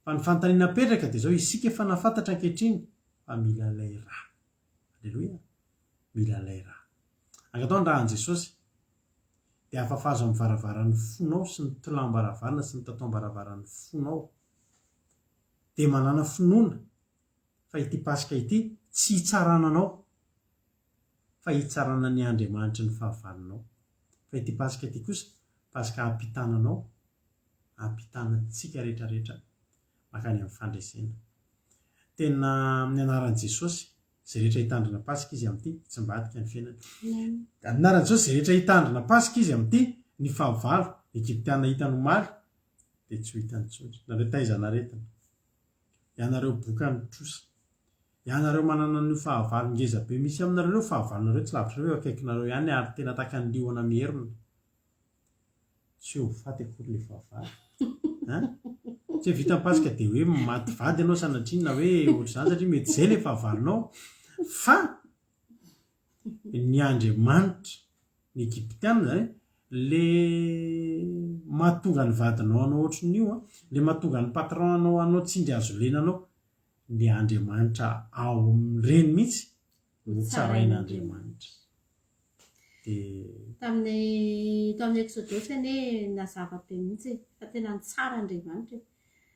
fa ny fanontaniana petraka dia zao isika efa nafantatra ankehitriny fa mila lay raha alleloia mila lay raha ankatao ny rahan'i Jesosy dia afafazo amin'ny varavaran'ny fonao sy ny tolam-baravarana sy ny tatao-baravarany fonao dia manana finoana fa ity pasika ity tsy hitsarananao fa hitsarana ny Andriamanitra ny fahavalonao fa ity pasika ity kosa pasika ampitananao ampitanantsika rehetrarehetra makany amin'ny fandresena tena amin'ny anaran'i Jesosy izay rehetra hitandrina pasika izy amin'ity tsy mbadika ny fiainany anaran'i Jesosy izay rehetra hitandrina pasika izy amin'ity ny fahavalo Egiptiana hitany omaly dia tsy ho hitany tsony nareo taizanaretana ianareo bokany trosa ianareo manana ny fahavalo ngeza be misy aminareo fahavalonareo tsy lavitra hoe akaikinareo ihany ary tena tahaka ny liona mierina tsy ho faty akory le fahavalo tsy vita pasika dia hoe maty vady ianao sanatrinina hoe ohatr'izany satria mety izay le fahavalonao fa ny Andriamanitra ny Egiptiana zany le mahatonga ny vadinao anao ohatran'io le mahatonga ny patron anao tsindry azo lenanao ny Andriamanitra ao amin'ireny mihitsy no tsarain'Andriamanitra dia tamin'ny Exodosy ane nazava be mihitsy fa tena ny tsara Andriamanitra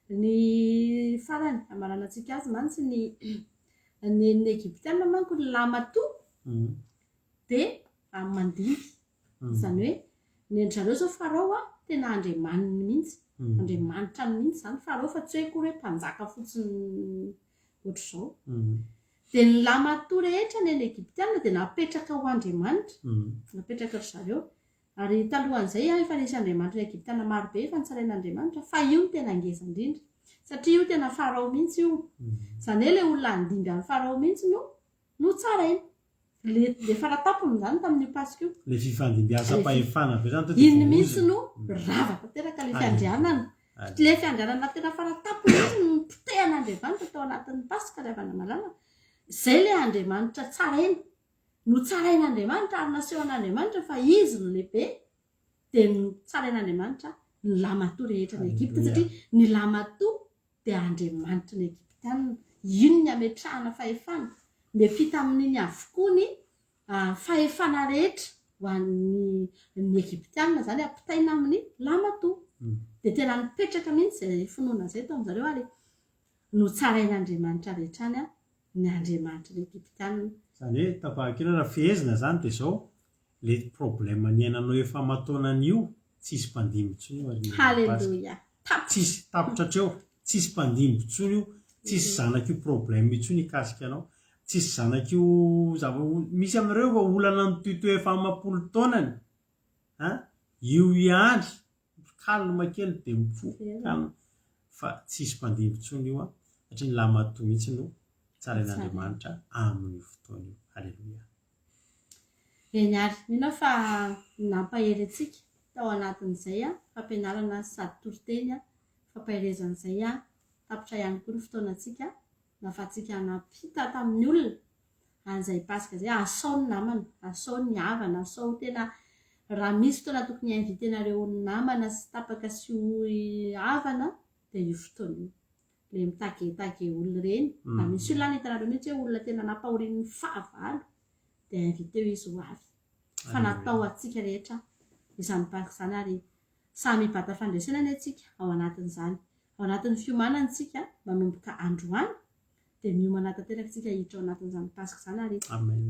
ny farany amarana antsika azy mantsy ny Egiptiana manko ny lamato dia mandimby izany hoe ny endrzareo zao farao tena andriamaniny mihitsy andriamanitra ny mihitsy zany farao fa tsy hoe kory hoe mpanjaka fotsiny ohatr'izao dia ny lamato rehetra ny Egiptiana dia napetraka ho Andriamanitra napetraka ry zareo ary talohan'izay efa nisy Andriamanitra ny Egiptiana maro be efa nitsarain'Andriamanitra fa io no tena ngeza indrindra satria io tena farao mihitsy io izany hoe ilay olona andimby amin'ny farao mihitsy no no tsara iny le faratapony zany tamin'io pasika io le fifandimbiasa mpahefana be zany iny mihitsy no ravaka teraka le fiandrianana le fiandrianana tena faratapony izy no potehan'Andriamanitra tao anatin'ny pasika ravana malala zay le Andriamanitra tsara iny no tsarain'Andriamanitra ary naseho an'Andriamanitra fa izy no lehibe dia no tsarain'Andriamanitra ny lamatoa rehetra ny Egipta satria ny lamatoa dia Andriamanitra ny Egiptianina ino ny ametrahana fahefana miampita amin'iny avokoa ny fahefana rehetra ho an'ny Egiptianina zany ampitaina amin'ny lamatoa dia tena nipetraka mihitsy izay finoana izay tao amin'izareo ary no tsarain'Andriamanitra rehetra any ny Andriamanitra ny Egiptianina zany hoe tapahakina raha fehezina zany dia zao le problème niainanao efa mataonan'io tsisy mpandimby intsony halleluja tsisy tapitra treo tsisy mpandimby intsony io tsisy zanak'io problème intsony ikasika anao tsisy zanak'io misy amin'ireo va olana nytoito efa 10 taonany io ihany kalma kely dia mifo fa tsisy mpandimby intsony io satria ny lamatoa mihitsy no tsarain'Andriamanitra amin'ny fotoana io halleluja eny ary mino fa nampahery antsika tao anatin'izay fampianarana sady toriteny fampaherezan'izay tapitra ihany koa ny fotoanantsika nafatsika nampita tamin'ny olona an'izay pasika zay asao ny namana asao ny havana asao tena raha misy fotoana tokony invitenareo ny namana sy tapaka sy havana dia io fotoana io le mitaketage olona reny na misy olona ny hitanareo mihitsy hoe olona tena nampahorin'ny fahavalo dia inviteo izy ho avy fa natao atsika rehetra izany pasika izany ary samy hibata fandresenany atsika ao anatin'izany ao anatin'ny fiomanantsika manomboka androany dia miomana tanteraka tsika hiditra ao anatin'izany pasika izany ary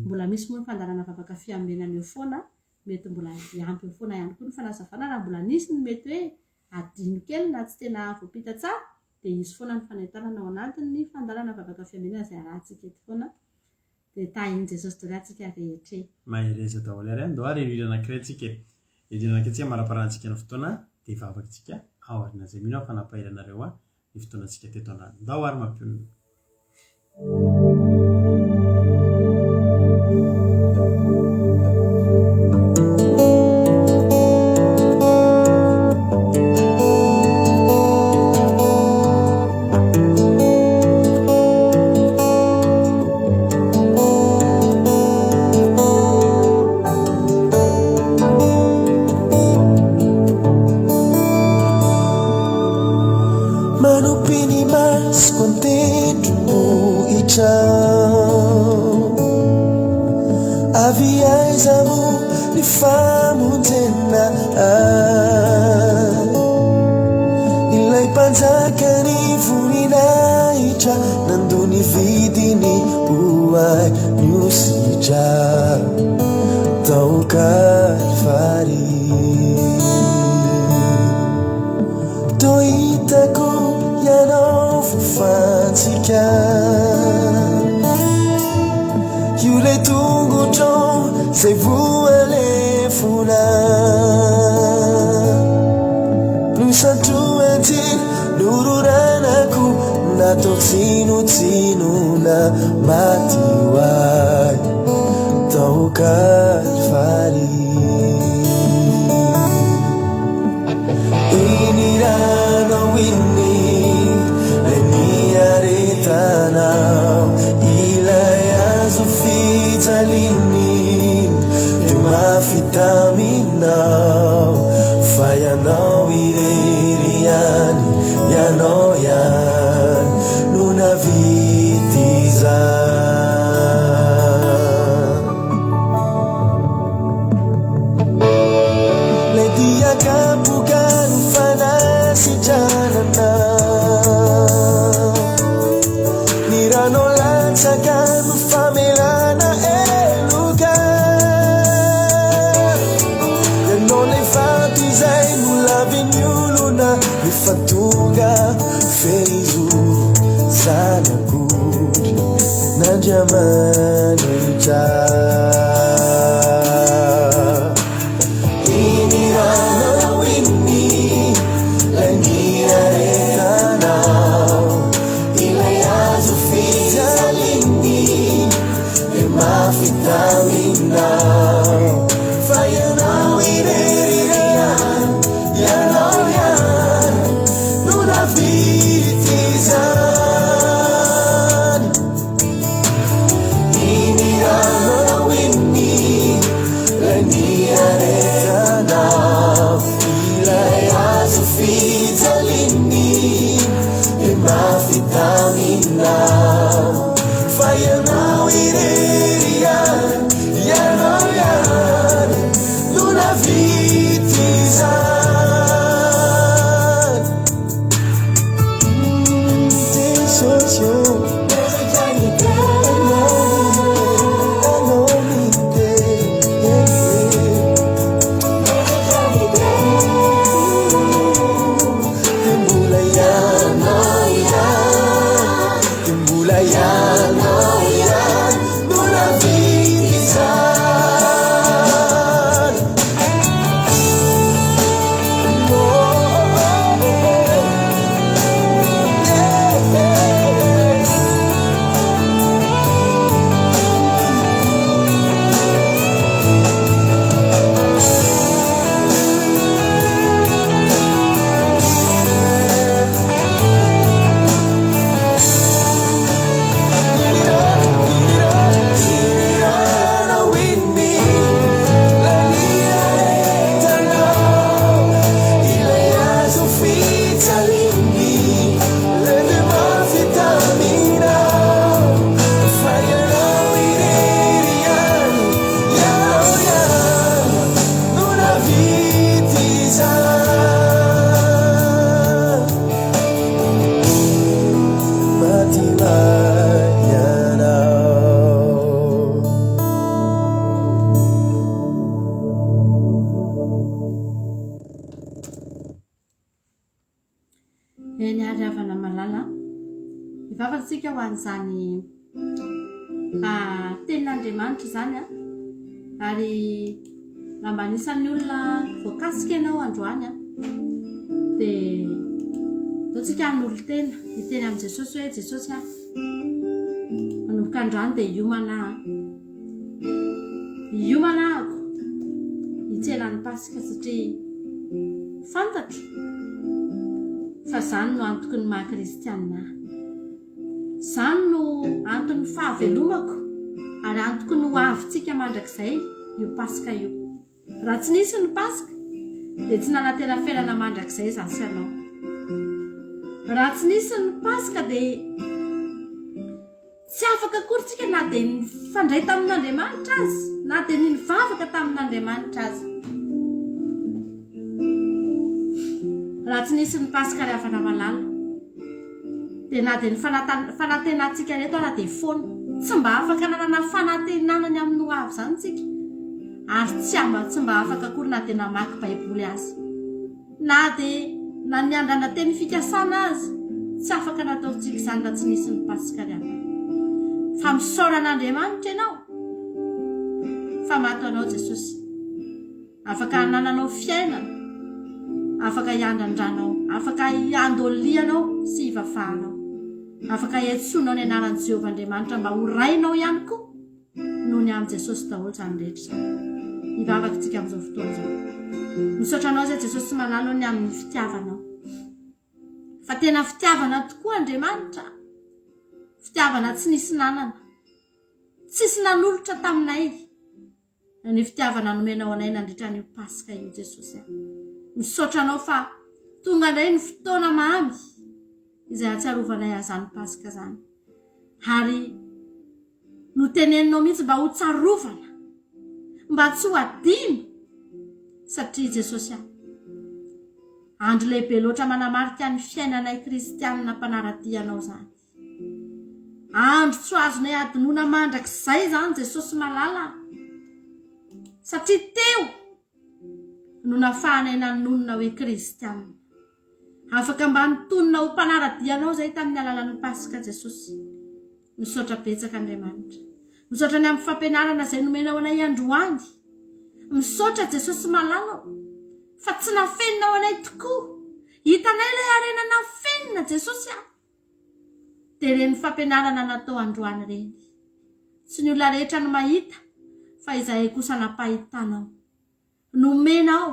mbola misy moa ny fandarana vavaka fiambinana eo foana mety mbola ampy eo foana ihany koa ny fanazavana raha mbola nisy ny mety hoe adino kely na tsy tena voapita tsara dia izy foana ny fanentanana ao anatin'ny fandarana vavaka fiambinana izay arahantsika eto foana dia tahiny Jesosy dore atsika rehetra mahereza daholo ary andao ary rirana anankiray tsika rirana anankiray maraparantsika ny fotoana dia vavakantsika ao arina izay mino fa nampahiranareo ny fotoanantsika teto andrano ndao ary mampionona Nirano lanzakan famelana elu mafitamina fayanao irerian yanao yan nuna vitizan inirano winni laniaretana ilay azo fijalini mafitamina fayanao irerian yanao yan nuna vitizan desosyo Havana malala ivavatsika ho an'izany tenin'Andriamanitra zany ary raha mba anisan'ny olona voakasika ianao androany dia ataontsika n'olo tena miteny amin'i Jesosy hoe Jesosy manomboka androany dia hiomana ako hitselan'ny Pasika satria fantatro fa zany no antoko ny maha-kristianina zany no antony fahavelomako ary antoko no avitsika mandrakizay io Pasika io raha tsy nisy ny Pasika dia tsy nanateraferana mandrakizay zasy ianao raha tsy nisy ny Pasika dia tsy afaka akorytsika na dia nifandray tamin'Andriamanitra azy na dia nivavaka tamin'Andriamanitra azy raha tsy nisy ny Pasika ry havana malala dia na dia ny fanantenantsika reto ara dia foana tsy mba afaka nanana fanantenanany amin'ny ho avy zany tsika ary tsy mba afaka akory na dia namaky baiboly azy na dia na niandrana teny fikasana azy tsy afaka nataontsika izany raha tsy nisy ny Pasika ry havana fa misaoran'Andriamanitra ianao fa mato anao Jesosy afaka nananao fiainana afaka hiandrandranao afaka hiandolianao sy hivafahanao afaka hiantsonao ny anaran'i Jehovah Andriamanitra mba horainao ihany koa noho ny amin'i Jesosy daholo zany rehetra hivavaka tsika amin'izao fotoana izao misaotra anao zay Jesosy malalo ny amin'ny fitiavanao fa tena fitiavana tokoa Andriamanitra fitiavana tsy nisy nanana tsisy nanolotra taminay ny fitiavana nomenao anay nandritra ny Pasika io Jesosy misaotra anao fa tonga indray ny fotoana mamy izay atsiarovanay azany Pasika zany ary no teneninao mihitsy mba ho tsarovana mba tsy ho adino satria Jesosy andro lehibe loatra manamarika ny fiainanay kristianina mpanaradianao zany andro tsy azonay adinoana mandrakizay zany Jesosy malala satria teo no nafahanay nanonona hoe kristianina afaka mba nitonona ho mpanaradianao zay tamin'ny alalan'ny Pasika Jesosy misaotra betsaka Andriamanitra misaotra ny amin'ny fampianarana izay nomenao anay androany misaotra Jesosy malala fa tsy nafeninao anay tokoa hitanay ilay arena nafenina Jesosy dia reny fampianarana natao androany reny sy ny olona rehetra no mahita fa izay kosa nampahitanao nomenao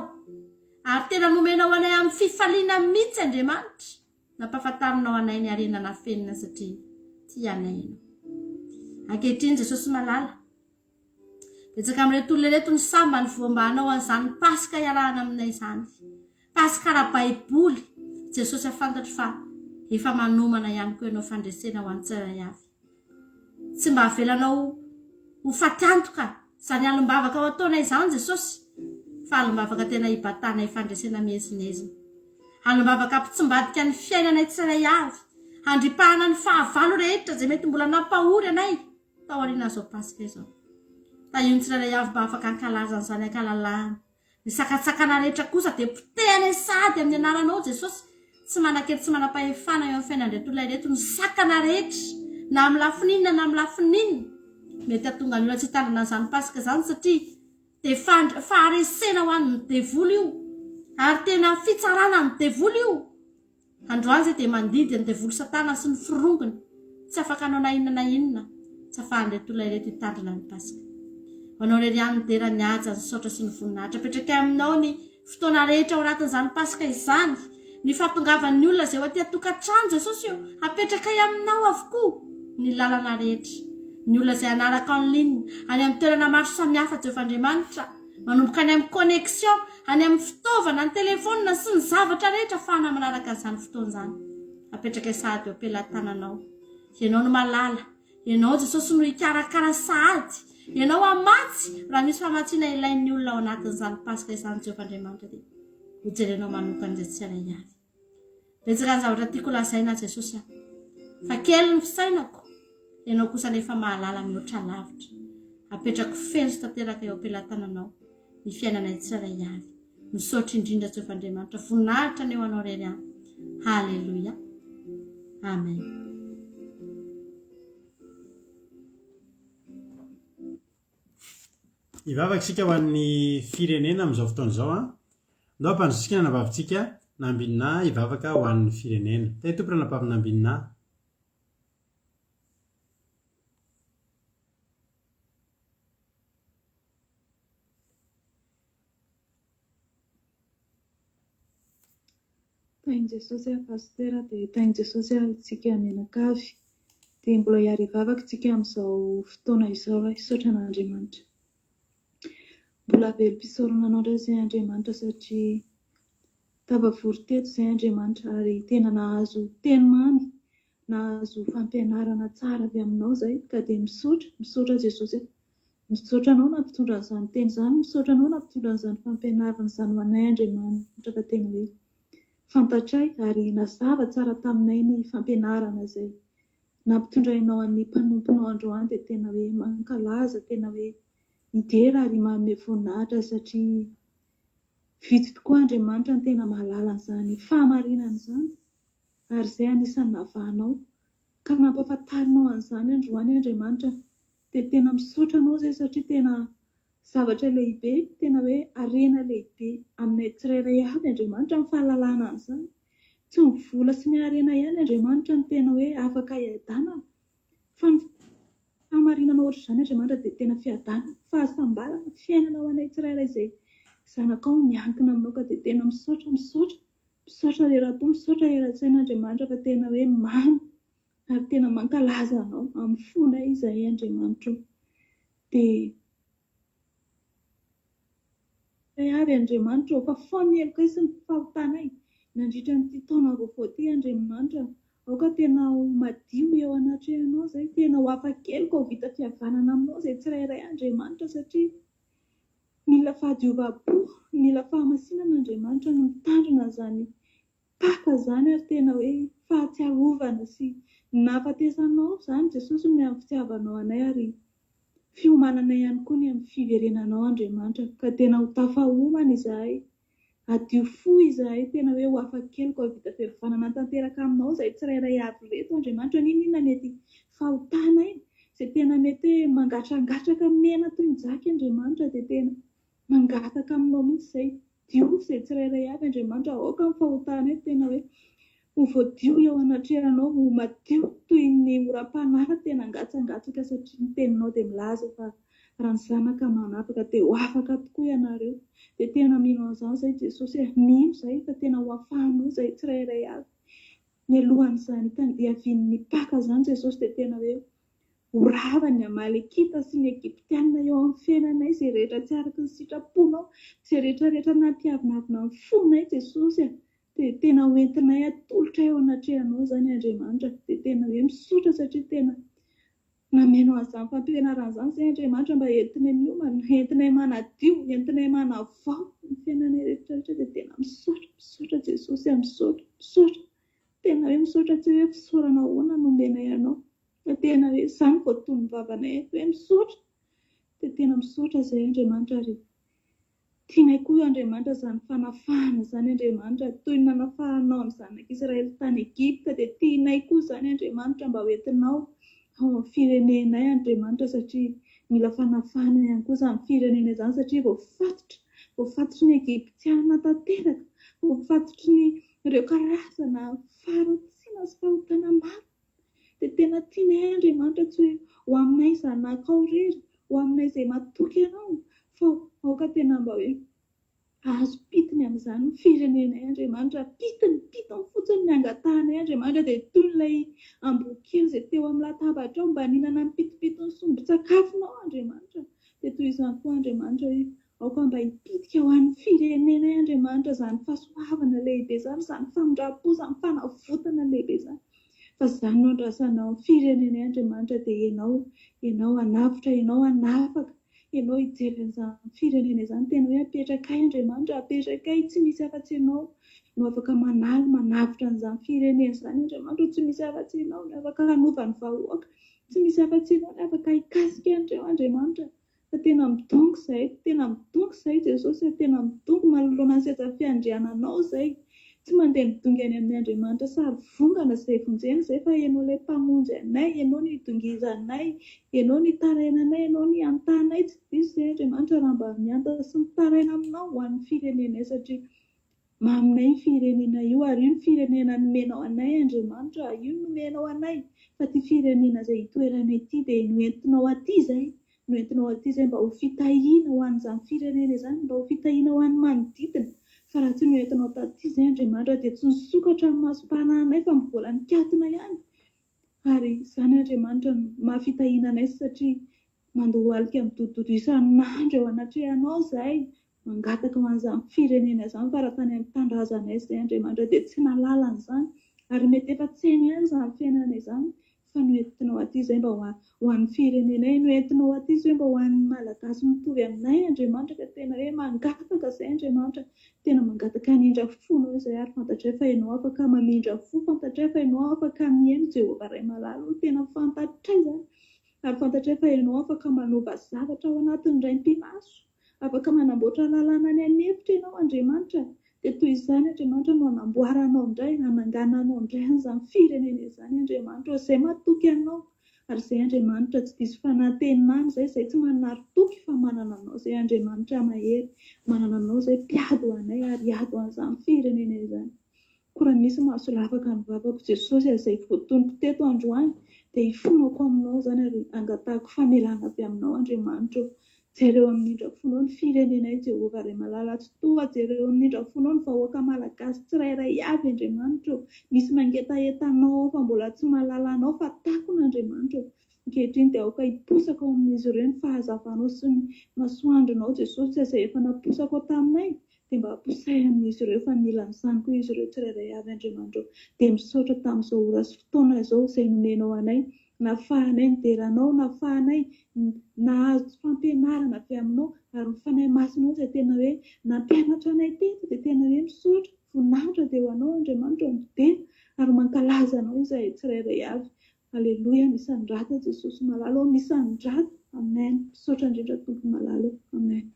ary tena nomenao anay amin'ny fifaliana mihitsy Andriamanitra nampafantarinao anay ny arenana fenina satria tianay ianao ankehitriny Jesosy malala betsaka amin'ireo olona reto ny samba ny voambanao an'izany pasika iarahana aminay izany pasika ara-baiboly Jesosy afantatra fa efa manomana ihany koa ianao fandresena ho an'ny tsirairay avy tsy mba avelanao ho fatiantoka izany alim-bavaka ao ataonay izany Jesosy fa alim-bavaka tena hibatanay fandresena mihezinezina alim-bavaka ampitsimbadika ny fiainanay tsirairay avy handripahana ny fahavalo rehetra izay mety mbola nampahory anay tao aoriana zao pasika izao taio ny tsirairay avy mba afaka ankalaza n'izany ankalalahana ny sakatsakana rehetra kosa dia potehana sady amin'ny anaranao Jesosy tsy manakely tsy manam-pahefana eo amin'ny fiainan'ireo reto ny sakana rehetra na amin'ny lafininina na amin'ny lafininina mety atonga ny olona tsy hitandrina n'izany pasika izany satria dia faharesena ho an'ny devoly io ary tena fitsarana ny devoly io androany izay dia mandidy ny devoly satana sy ny firongony tsy afaka anao na inona na inona tsy afahan'ireo olona reto hitandrina ny pasika manao reriany dera ny aja ny saotra sy ny voninahitra apetraka aminao ny fotoana rehetra ao anatin'izany pasika izany ny fahatongavan'ny olona izay ho aty atokantrano Jesosy io apetraka aminao avokoa ny lalana rehetra ny olona izay anaraka en ligne any amin'ny toerana maro samihafa Jehovah Andriamanitra manomboka any amin'ny connexion any amin'ny fitaovana ny telefônina sy ny zavatra rehetra ahafahana manaraka an'izany fotoan'izany apetraka sahady eo ampelantananao ianao no malala ianao Jesosy no hikarakara sahady ianao amatsy raha misy famatsiana ilain'ny olona ao anatin'izany pasika izany Jehovah Andriamanitra dia hojerenao manokana izay tsirairay avy betsaka ny zavatra tiako lazaina Jesosy fa kely ny fisainako ianao kosa nefa mahalala mihoatra lavitra apetrako feno sy tanteraka eo ampelantananao ny fiainanay tsirairay avy misaotra indrindra Jehovah Andriamanitra voninahitra ny eo anao rery any haleloia amen. Ivavaka isika ho an'ny firenena amin'izao fotoana izao ndao ampanjosika ny anabavitsika nambinina ivavaka ho an'ny firenena tay tompona anabavy nambinina tainy Jesosy pastera dia tainy Jesosy tsika menakavy dia mbola hiary ivavaka tsika amin'izao fotoana izao hisaotra an'Andriamanitra mbola velom-pisaorana anao indray izay Andriamanitra satria tafavory teto izay Andriamanitra ary tena nahazo teny mamy nahazo fampianarana tsara avy aminao izay ka dia misaotra Jesosy misaotra anao nampitondra an'izany teny izany misaotra anao nampitondra an'izany fampianarana izany ho anay Andriamanitra fa tena hoe fantatray ary nazava tsara taminay ny fampianarana izay nampitondrainao an'ny mpanomponao androany dia tena hoe mankalaza tena hoe idera ary manome voninahitra satria vitsy tokoa Andriamanitra ny tena mahalala an'izany fahamarinana izany ary izay anisan'ny navahanao ka nampafantarinao an'izany androany Andriamanitra dia tena misaotra anao izay satria tena zavatra lehibe tena hoe arena lehibe aminay tsirairay avy Andriamanitra ny fahalalana an'izany tsy ny vola sy ny arena ihany Andriamanitra ny tena hoe afaka hiadana fa ny fahamarinana ohatr'izany Andriamanitra dia tena fiadana fahasambalana fiainana ho anay tsirairay izay zanakao miankina aminao ka dia tena misaotra rerato misaotra eratsaina Andriamanitra fa tena hoe mamy ary tena mankalaza anao amin'ny fonay izay Andriamanitra dia avy Andriamanitra fa fameloka sy ny fahotanay nandritra nyity taona vaovao ty Andriamanitra aoka tena ho madio eo anatrehanao izay tena ho hafakelyko ho vita fihavanana aminao izay tsirairay Andriamanitra satria mila fahadiova-po mila fahamasinana Andriamanitra no mitandrina izany paka izany ary tena hoe fahatsiarovana sy nahafatesanao izany Jesosy ny amin'ny fitiavanao anay ary fiomanana ihany koa ny amin'ny fiverenanao Andriamanitra ka tena ho tafahomana izahay adio fo izahay tena hoe ho hafakelyko ho vita fihavanana tanteraka aminao izay tsirairay avy reto Andriamanitra ninona mety fahotanay izay tena mety hoe mangatrangatraka mena toy ny jaky Andriamanitra dia tena mangataka aminao mihitsy izay dio izay tsirairay avy Andriamanitra aoka ny fahotanay tena hoe ho voadio eo anatrehanao ho madio toy ny oram-panara tena angatsangatsaka satria ny teninao dia milaza fa raha ny zanaka manapaka dia ho afaka tokoa ianareo. Dia tena mino an'izany izay Jesosy mino izay fa tena ho afahanao izay tsirairay avy. Ny alohan'izany hiavian'ny mpaka izany Jesosy dia tena hoe horava ny Amalekita sy ny Egiptiana eo amin'ny fiainanay, izay rehetra tsy araka ny sitraponao, izay rehetrarehetra nampiavonavina amin'ny fonay Jesosy dia tena hoentinay atolotra eo anatrehanao izany Andriamanitra. Dia tena hoe misaotra satria tena namenao an'izany fampianarana izany izay Andriamanitra mba entinay miomana, entinay manadio, entinay manavao ny fiainanay rehetrarehetra. Dia tena misaotra Jesosy, misaotra tena hoe misaotra, tsy hoe fisaorana ahoana nomenay anao fa tena hoe izany voatony vavanay hoe misaotra. Dia tena misaotra izay Andriamanitra ary tianay koa Andriamanitra izany fanafahana izany Andriamanitra, toy ny nanafahanao amin'ny zanak'Israely tany Egipta dia tianay koa izany Andriamanitra mba hoentinao ao amin'ny firenenay Andriamanitra, satria mila fanafahana ihany koa izany firenena izany satria voafatotry ny Egiptiana tanteraka, voafatotry ny ireo karazana faharatsiana sy fahotana maro. Dia tena tianay Andriamanitra tsy hoe ho aminay zanakao irery, ho aminay izay matoky ianao, fa aoka tena mba hoe azo pitiny amin'izany ny firenenay Andriamanitra, pitiny fotsiny ny angatahanay Andriamanitra. Dia toy ilay amboa-kely izay teo amin'ny latabatra ao mba ninana ny pitipitony sombi-tsakafonao Andriamanitra. Dia toy izany koa Andriamanitra hoe aoka mba hipitika ho an'ny firenenay Andriamanitra izany fahasoavana lehibe izany, izany famindrapo, izany fanavotana lehibe izany. Fa izany no andrasana amin'ny firenenay Andriamanitra. Dia ianao hanavotra, ianao hanafaka, ianao hijery an'izany firenena izany. Tena hoe apetrakay Andriamanitra, apetrakay, tsy misy afa-tsy ianao no afaka manavotra an'izany firenena izany Andriamanitra. Tsy misy afa-tsy ianao no afaka hanova ny vahoaka, tsy misy afa-tsy ianao no afaka hikasika an'ireo Andriamanitra. Fa tena midongy izay Jesosy, tena midongy manoloana ny seza fiandriananao izay, tsy mandeha midongy any amin'ny Andriamanitra sary vongana izay vonjena izay, fa ianao ilay mpamonjy anay, ianao ny hidongizanay, ianao ny tarainanay, ianao ny antanay. Tsy diso izay Andriamanitra raha mba mianta sy mitaraina aminao ho an'ny firenenay, satria maminay ny firenena io ary io ny firenena nomenao anay Andriamanitra, io nomenao anay. Fa ty firenena izay hitoeranay ity dia noentinao aty izay mba ho fitahiana ho an'izany firenena izany, mba ho fitahiana ho an'ny manodidina. Fa raha tsy noentinao taty izay Andriamanitra dia tsy nisokatra amin'ny masom-pananay fa mbola nikatona ihany. Ary izany Andriamanitra mahafitahiana anay satria mandoa alika midododo isan'andro eo anatrehanao izahay, mangataka ho an'izany firenena izany. Fa raha tany amin'ny tandrazanay izay Andriamanitra dia tsy nalala an'izany, ary mety efa tsy hainy ihany izany fiainana izany. Fa noentinao aty izay mba ho an'ny firenenay, noentinao aty izay mba ho an'ny malagasy mitovy aminay Andriamanitra. Ka tena hoe mangataka izay Andriamanitra, tena mangataka hanindra fonao izay, ary fantatray fa ianao afaka mamindra fo, fantatray fa ianao afaka mihaino Jehovah Ray Malalo, tena fantatray izany. Ary fantatray fa ianao afaka manova zavatra ao anatin'ny raim-pilaso, afaka manamboatra lalàna any an'efitra ianao Andriamanitra. Dia toy izany Andriamanitra no hanamboaranao indray, hanangananao indray an'izany firenena izany Andriamanitra, izay matoky anao. Ary izay Andriamanitra tsy diso fanantenana izay tsy manaritoky, fa manana anao izay Andriamanitra mahery, manana anao izay mpiady ho anay ary hiady ho an'izany firenena izany. Koa raha misy mahaso lavaka ny vavako Jesosy izay voatonoko teto androany, dia hifonako aminao izany ary angatahako famelana avy aminao Andriamanitra. Jereo amin'indra fonao ny firenenay Jehovah Ray Malala tsy toa, jereo amin'indra fonao ny vahoaka malagasy tsirairay avy Andriamanitra. Misy mangetahetanao fa mbola tsy mahalala anao, fa takona Andriamanitra. Ankehitriny dia aoka hiposaka ao amin'izy ireo ny fahazavanao sy ny masoandronao Jesosy, izay efa naposaka ao taminay. Dia mba hamposahy amin'izy ireo fa mila an'izany koa izy ireo tsirairay avy Andriamanitra. Dia misaotra tamin'izao ora sy fotoana izao izay nomenao anay, nafahanay nideranao, nafahanay nahazo fampianarana avy aminao, ary ny fanahy masinao izay tena hoe nampianatra anay teto. Dia tena hoe misaotra, voninahitra dia ho anao Andriamanitra midena ary mankalaza anao izay tsirairay avy. Aleloia, misandrata Jesosy malalo, misandrata. Amen. Misaotra indrindra Tompo malalo. Amen.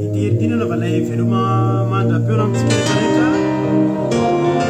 Ity herintina navanay veloma mandra-peo amintsika rehetra rehetra.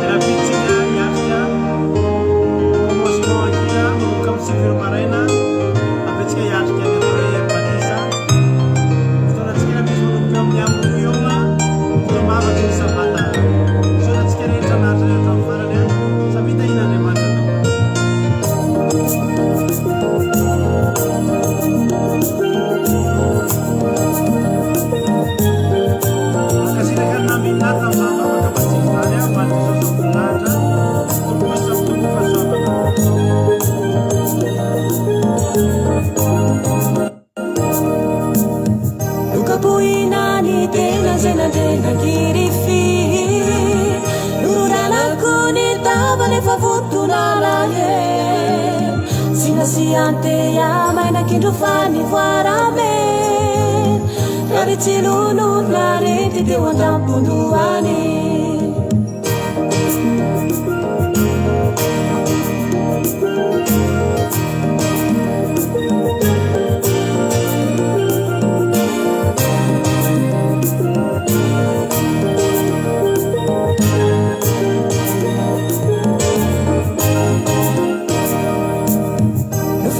anteya maina kindrofany voarame Raritsinono narety teo andampondoany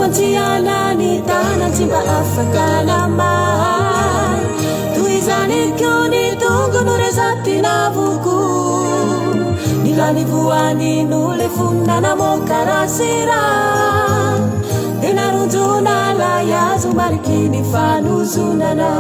Fantianani tanan tsy mba afaka namay toy izany koa ny tongono rezaty navoko nilany voany no le fonna namoaka rasera de naronjona lay azo mariky ny fanozonana